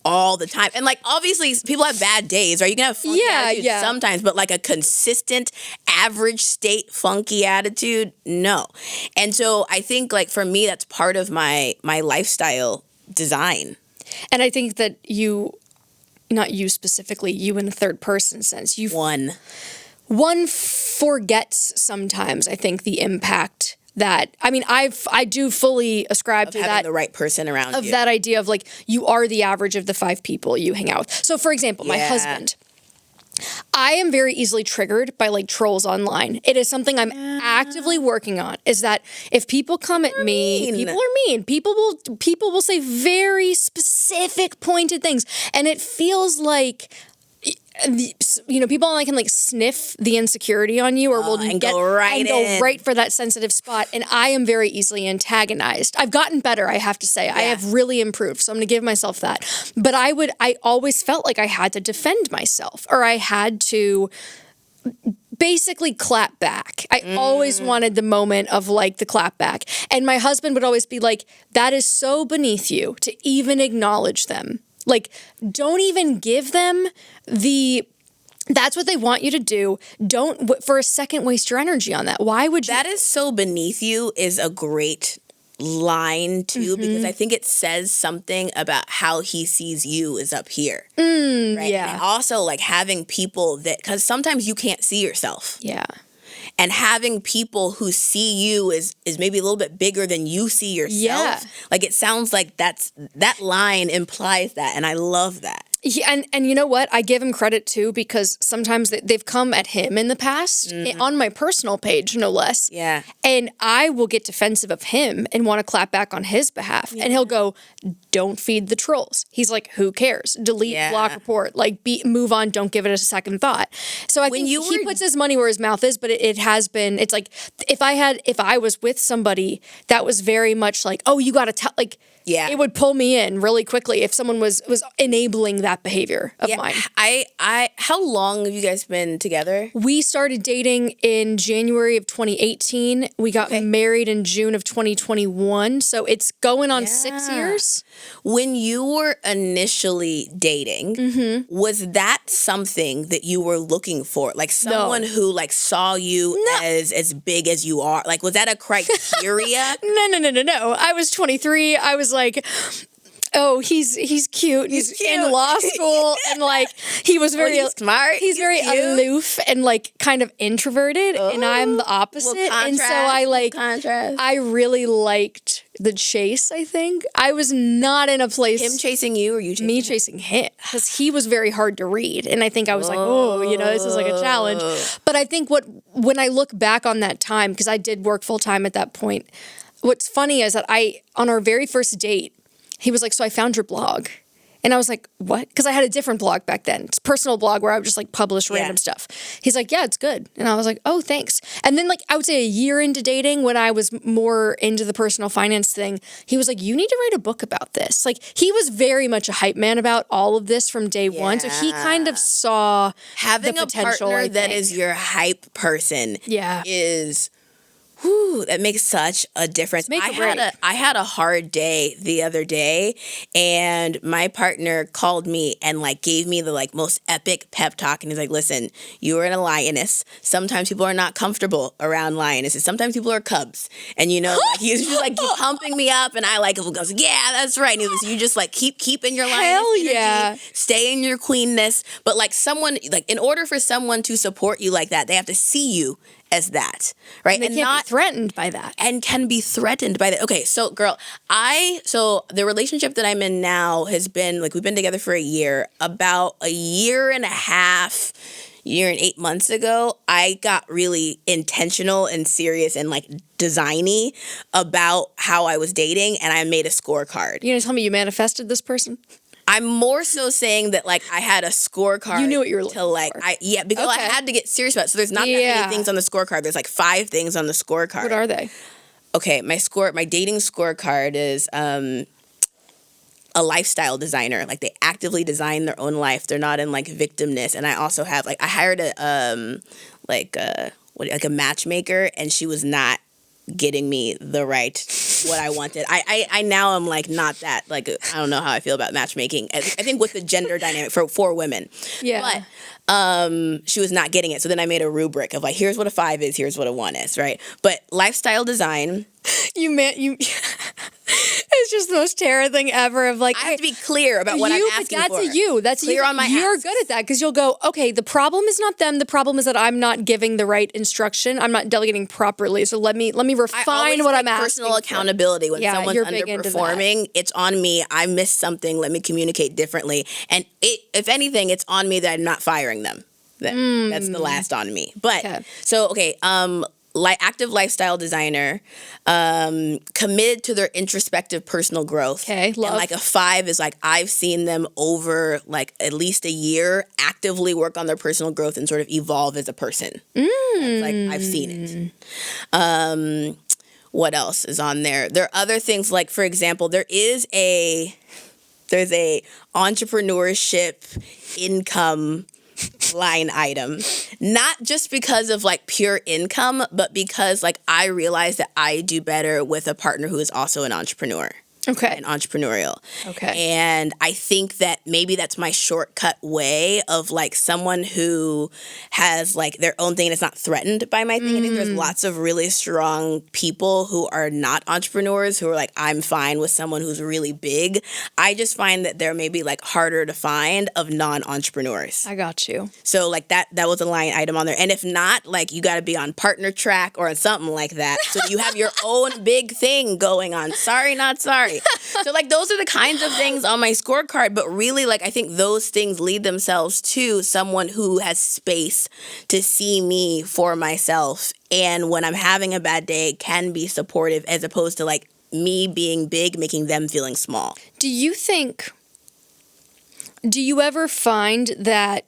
all the time. And like, obviously people have bad days, right? You can have funky attitudes sometimes, but like a consistent average state funky attitude, no. And so I think like for me, that's part of my lifestyle design. And I think that not you specifically, you in the third person sense. One forgets sometimes, I think, the impact that, I mean, I do fully ascribe to having the right person around you. Of that idea of like, you are the average of the 5 people you hang out with. So for example, my husband, I am very easily triggered by like trolls online. It is something I'm actively working on, is that if people come at me, people are mean. People will say very specific pointed things. And it feels like, you know, people online can like sniff the insecurity on you, or will go right for that sensitive spot. And I am very easily antagonized. I've gotten better, I have to say. I have really improved. So I'm going to give myself that. But I always felt like I had to defend myself, or I had to basically clap back. I always wanted the moment of like the clap back. And my husband would always be like, that is so beneath you to even acknowledge them. Like, don't even give them that's what they want you to do. Don't for a second waste your energy on that. Why would you? That is so beneath you is a great line too, because I think it says something about how he sees you is up here. Right? Yeah. And also like having people that, because sometimes you can't see yourself. Yeah. And having people who see you is maybe a little bit bigger than you see yourself. Yeah. Like it sounds like that line implies that, and I love that. Yeah, and you know what? I give him credit too, because sometimes they've come at him in the past, on my personal page, no less. Yeah. And I will get defensive of him and want to clap back on his behalf. And he'll go, don't feed the trolls. He's like, who cares? Delete, block, report. Like, move on. Don't give it a second thought. So I think he puts his money where his mouth is, but it has been, it's like, if I was with somebody that was very much like, oh, you got to tell, like, it would pull me in really quickly if someone was enabling that behavior of mine. How long have you guys been together? We started dating in January of 2018. We got married in June of 2021. So it's going on 6 years. When you were initially dating, was that something that you were looking for? Like someone who like saw you as big as you are? Like, was that a criteria? No. I was 23. I was like, oh, he's cute. He's in law school, and like he was very smart. He's very cute. Aloof and like kind of introverted, and I'm the opposite. And so I really liked the chase. I think I was not in a place. Him chasing you, or you chasing me him? chasing him, because he was very hard to read, and I think I was like, oh, this is like a challenge. But I think when I look back on that time, because I did work full time at that point. What's funny is that on our very first date, he was like, so I found your blog. And I was like, what? Because I had a different blog back then. It's a personal blog where I would just like publish random stuff. He's like, yeah, it's good. And I was like, oh, thanks. And then like I would say a year into dating, when I was more into the personal finance thing, he was like, you need to write a book about this. Like he was very much a hype man about all of this from day one. So he kind of saw having the potential, a partner that is your hype person is... Whew, that makes such a difference. I had a hard day the other day, and my partner called me and like gave me the like most epic pep talk, and he's like, listen, you are a lioness. Sometimes people are not comfortable around lionesses. Sometimes people are cubs. And like he's just like pumping me up, and I like goes, yeah, that's right. And he was, you just like keep in your lioness energy, stay in your queenness. But like someone, like in order for someone to support you like that, they have to see you as that, right? And not be threatened by that. And can be threatened by that. Okay, so girl, the relationship that I'm in now has been, like, we've been together for a year. About a year and a half, year and 8 months ago, I got really intentional and serious and like designy about how I was dating, and I made a scorecard. You gonna tell me you manifested this person? I'm more so saying that like I had a scorecard. You knew what you were looking for. Because I had to get serious about it. So there's not that many things on the scorecard. There's like 5 things on the scorecard. What are they? Okay, my dating scorecard is a lifestyle designer. Like they actively design their own life. They're not in like victimness. And I also have like I hired a matchmaker, and she was not getting me what I wanted. I now am like not that, like I don't know how I feel about matchmaking. I think with the gender dynamic for women. Yeah. But she was not getting it. So then I made a rubric of like, here's what a 5 is, here's what a 1 is, right? But lifestyle design. It's just the most Tara thing ever of like, I have to be clear about what I'm asking for. That's clear on my You're good at that, because you'll go, okay, the problem is not them. The problem is that I'm not giving the right instruction. I'm not delegating properly. So let me refine what I'm asking. Personal accountability. When someone's underperforming, it's on me. I missed something. Let me communicate differently. And if anything, it's on me that I'm not firing them. That's the last on me. But active lifestyle designer, committed to their introspective personal growth. Okay, love. And like a 5 is like I've seen them over like at least a year actively work on their personal growth and sort of evolve as a person. It's like I've seen it. What else is on there? There are other things, like for example, there's a entrepreneurship income line item, not just because of like pure income, but because like I realize that I do better with a partner who is also an entrepreneur. Okay. and entrepreneurial. Okay. And I think that maybe that's my shortcut way of like someone who has like their own thing and is not threatened by my thing. I think there's lots of really strong people who are not entrepreneurs who are like, I'm fine with someone who's really big. I just find that they're maybe like harder to find of non-entrepreneurs. I got you. So like that was a line item on there. And if not, like you got to be on partner track or on something like that. So you have your own big thing going on. Sorry, not sorry. So like those are the kinds of things on my scorecard. But really, like I think those things lead themselves to someone who has space to see me for myself. And when I'm having a bad day, can be supportive as opposed to like me being big, making them feeling small. Do you ever find that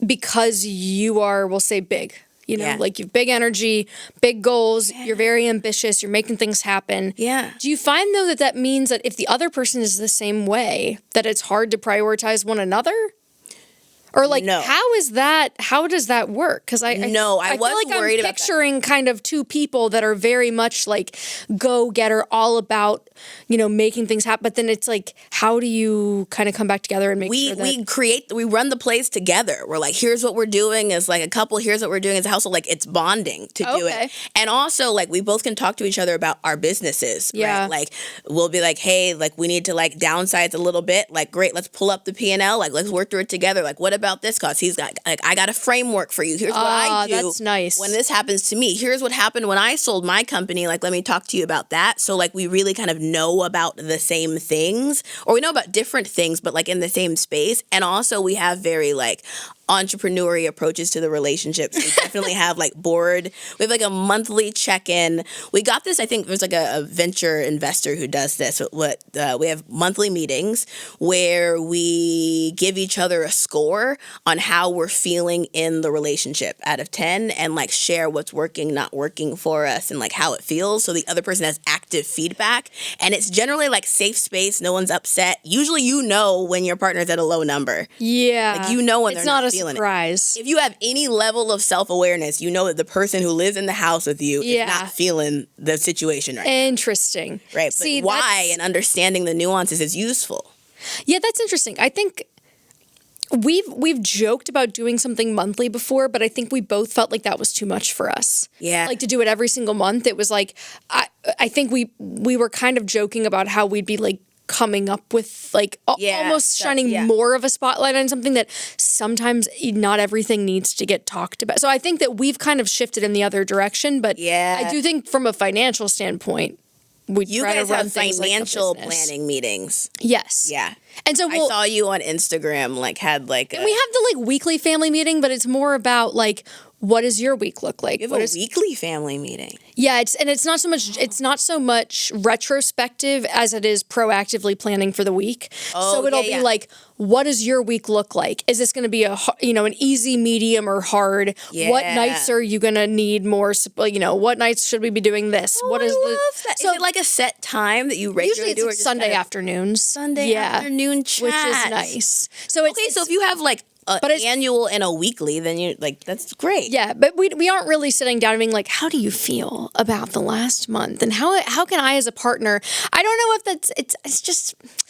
because you are, we'll say big, you know, like you have big energy, big goals, you're very ambitious, you're making things happen. Yeah. Do you find though that means that if the other person is the same way, that it's hard to prioritize one another? Or like, No. how does that work? Because I was feel like worried I'm about picturing kind of two people that are very much like go-getter, all about, you know, making things happen. But then it's like, how do you kind of come back together and make sure that... we run the plays together. We're like, here's what we're doing as like a couple, here's what we're doing as a household. Like it's bonding to do it. And also like we both can talk to each other about our businesses, right? Like we'll be like, hey, like we need to like downsize a little bit. Like, great, let's pull up the P&L. Like let's work through it together. Like what about this cost? He's got like, I got a framework for you. Here's what I do. That's nice. When this happens to me. Here's what happened when I sold my company. Like, let me talk to you about that. So like we really kind of know about the same things, or we know about different things, but like in the same space. And also we have very like entrepreneurial approaches to the relationships. We definitely have like we have like a monthly check-in. We got this, I think there's like a venture investor who does this. We have monthly meetings where we give each other a score on how we're feeling in the relationship out of 10 and like share what's working, not working for us and like how it feels. So the other person has active feedback, and it's generally like safe space. No one's upset. Usually, you know, when your partner's at a low number. Yeah. Like, you know, when it's they're not not a feeling surprise. it. If you have any level of self-awareness, you know that the person who lives in the house with you is not feeling the situation right. Interesting. Right. See, but why and understanding the nuances is useful. Yeah, that's interesting. I think we've joked about doing something monthly before, but I think we both felt like that was too much for us. Yeah. Like to do it every single month. It was like I think we were kind of joking about how we'd be like coming up with like almost shining more of a spotlight on something that sometimes not everything needs to get talked about. So I think that we've kind of shifted in the other direction, but I do think from a financial standpoint, you guys run have things financial like planning meetings. Yes. Yeah. And so I saw you on Instagram, like had like and we have the like weekly family meeting, but it's more about like, what does your week look like? You have a weekly family meeting. Yeah, it's not so much retrospective as it is proactively planning for the week. So it'll be like, what does your week look like? Is this going to be an easy, medium, or hard? Yeah. What nights are you going to need more? What nights should we be doing this? I love that. So is it like a set time that you regularly do? Usually it's Sunday afternoons. Sunday afternoon chat, which is nice. So so if you have like an annual and a weekly, then you're like, that's great. Yeah, but we aren't really sitting down and being like, how do you feel about the last month? And how can I as a partner, I don't know if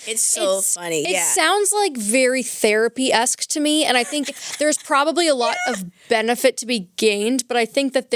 it's so funny. It sounds like very therapy-esque to me, and I think there's probably a lot of benefit to be gained, but I think that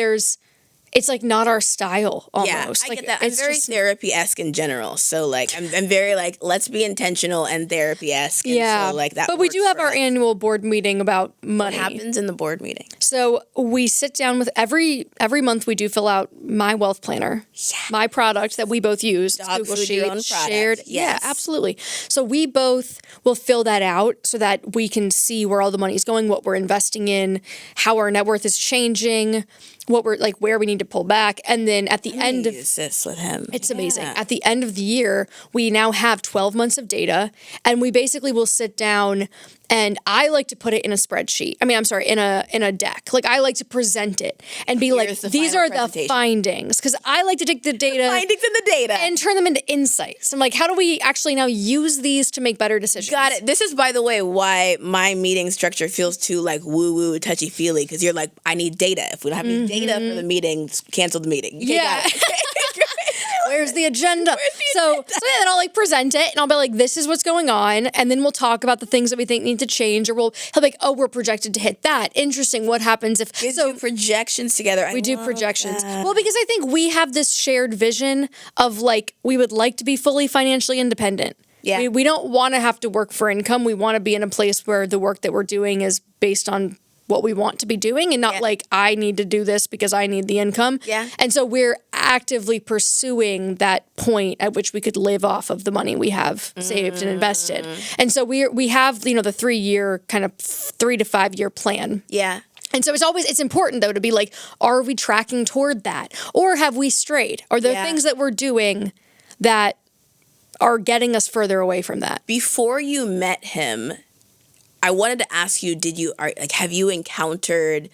it's like not our style almost. Yeah, I like, get that. I'm very therapy-esque in general. So like I'm very like, let's be intentional and therapy-esque. Yeah. So, like that. But we do have our annual board meeting about money. What happens in the board meeting? So we sit down with every month we do fill out my wealth planner. Yeah. My product that we both use. Dog Google food, Sheet, your own product. shared. Yes. Yeah, absolutely. So we both will fill that out so that we can see where all the money is going, what we're investing in, how our net worth is changing, what we're like, where we need to pull back. And then at the end of this with him. It's amazing. At the end of the year, we now have 12 months of data, and we basically will sit down, and I like to put it in a spreadsheet. I mean, I'm sorry, in a deck. Like I like to present it and be like, these are the findings, because I like to take the data, findings in the data, and turn them into insights. I'm like, how do we actually now use these to make better decisions? Got it. This is, by the way, why my meeting structure feels too like woo-woo, touchy-feely, because you're like, I need data. If we don't have any data for the meeting, cancel the meeting. Okay, got it. Where's the agenda? So yeah, then I'll like present it and I'll be like, this is what's going on. And then we'll talk about the things that we think need to change. Or he'll be like, oh, we're projected to hit that. Interesting. What happens if... We do projections together. We do projections. Well, because I think we have this shared vision of like, we would like to be fully financially independent. Yeah. We don't want to have to work for income. We want to be in a place where the work that we're doing is based on what we want to be doing and not like, I need to do this because I need the income. Yeah. And so we're actively pursuing that point at which we could live off of the money we have saved and invested. And so we have, the 3-year kind of 3 to 5 year plan. Yeah. And so it's important though to be like, are we tracking toward that? Or have we strayed? Are there things that we're doing that are getting us further away from that? Before you met him, I wanted to ask you, have you encountered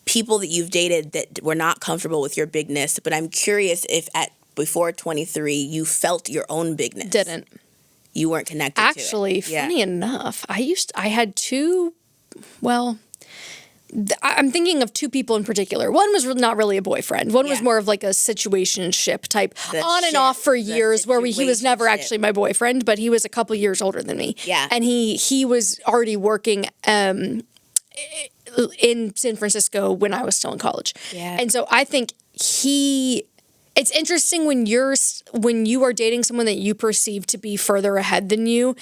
people that you've dated that were not comfortable with your bigness? But I'm curious if before 23, you felt your own bigness. Didn't. You weren't connected Actually, to it. funny enough, I had two, I'm thinking of two people in particular. One was not really a boyfriend. One was more of like a situationship type, on and off for years, where he was never actually my boyfriend, but he was a couple years older than me. Yeah. And he was already working in San Francisco when I was still in college. Yeah. And so I think it's interesting when you are dating someone that you perceive to be further ahead than you,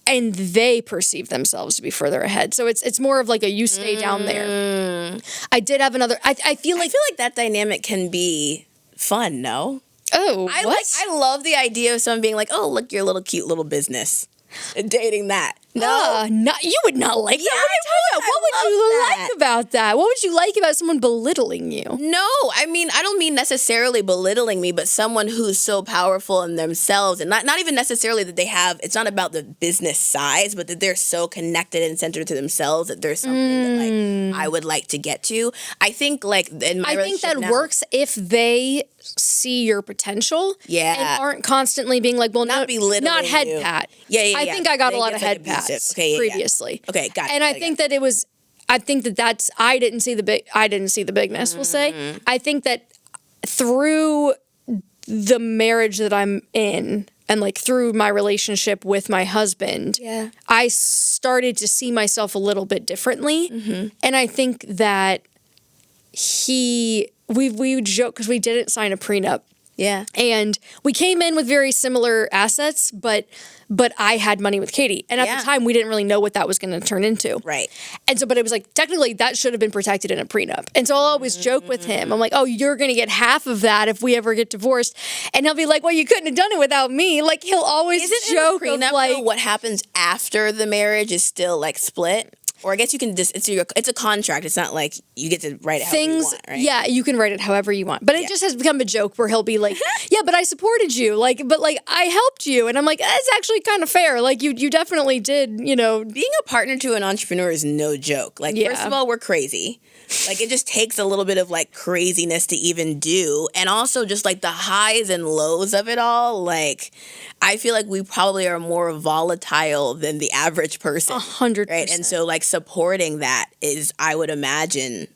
and they perceive themselves to be further ahead. So it's more of like a you stay down there. I did have another. I feel like that dynamic can be fun. No. Oh, I love the idea of someone being like, "Oh, look, your little cute little business," and dating that. No, you would not like that. What would you like about that? What would you like about someone belittling you? No, I mean, I don't mean necessarily belittling me, but someone who's so powerful in themselves, and not even necessarily that they have, it's not about the business size, but that they're so connected and centered to themselves that there's something that like I would like to get to. I think like in my relationship that works if they see your potential and aren't constantly being like, well, not head pat. Yeah. I think I got a lot of head pats previously. Okay, got it. And I think that that's I didn't see the bigness, we'll say. I think that through the marriage that I'm in and like through my relationship with my husband, I started to see myself a little bit differently. And I think that we would joke because we didn't sign a prenup. Yeah. And we came in with very similar assets, but I had money with Katie. And at the time, we didn't really know what that was going to turn into. Right. And so, but it was like, technically, that should have been protected in a prenup. And so I'll always joke with him. I'm like, oh, you're going to get half of that if we ever get divorced. And he'll be like, well, you couldn't have done it without me. Like, he'll always joke in a prenup, of like, though, what happens after the marriage is still like split? Or I guess you can just, it's a contract. It's not like you get to write it however you want, right? Yeah, you can write it however you want. But it just has become a joke where he'll be like, yeah, but I supported you. Like, but like, I helped you. And I'm like, that's actually kind of fair. Like, you definitely did, Being a partner to an entrepreneur is no joke. Like, first of all, we're crazy. Like, it just takes a little bit of, like, craziness to even do. And also just, like, the highs and lows of it all. Like, I feel like we probably are more volatile than the average person. 100%. Right? And so, like, supporting that is, I would imagine,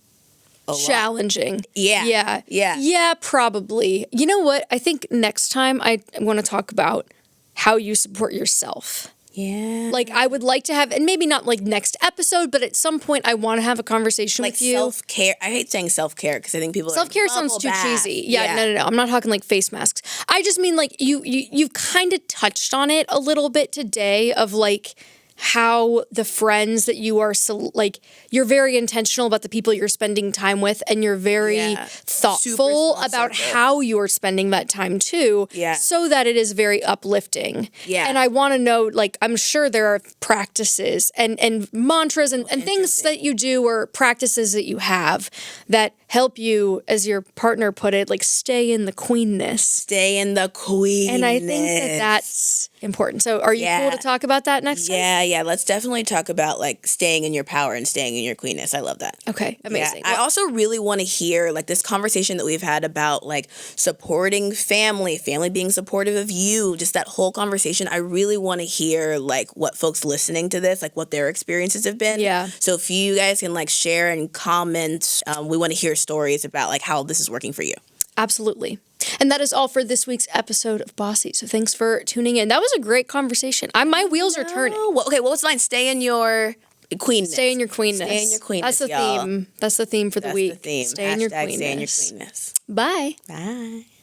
challenging. Yeah. Yeah, probably. You know what? I think next time I want to talk about how you support yourself. Yeah. Like, I would like to have, and maybe not like next episode, but at some point I want to have a conversation with you. Self-care. I hate saying self-care because I think people self-care sounds too cheesy. Yeah, no. I'm not talking like face masks. I just mean like you've kind of touched on it a little bit today of like how the friends that you are, like, you're very intentional about the people you're spending time with, and you're very thoughtful about how you're spending that time too, so that it is very uplifting. Yeah. And I want to know, like, I'm sure there are practices and mantras and things that you do or practices that you have that help you, as your partner put it, like, stay in the queenness. Stay in the queenness. And I think that that's important. So are you cool to talk about that next time? Yeah, let's definitely talk about, like, staying in your power and staying in your queenness. I love that. Okay, amazing. Yeah. I also really want to hear, like, this conversation that we've had about, like, supporting family being supportive of you, just that whole conversation. I really want to hear, like, what folks listening to this, like, what their experiences have been. Yeah. So if you guys can, like, share and comment, we want to hear stories about, like, how this is working for you. Absolutely. And that is all for this week's episode of Bossy. So thanks for tuning in. That was a great conversation. My wheels are turning. Well, okay, what was the line? Stay in your queenness. Stay in your queenness. Stay in your queenness, That's the y'all. theme. That's the theme for the week. That's the theme. Stay in your Hashtag queenness. stay in your queenness. Bye. Bye.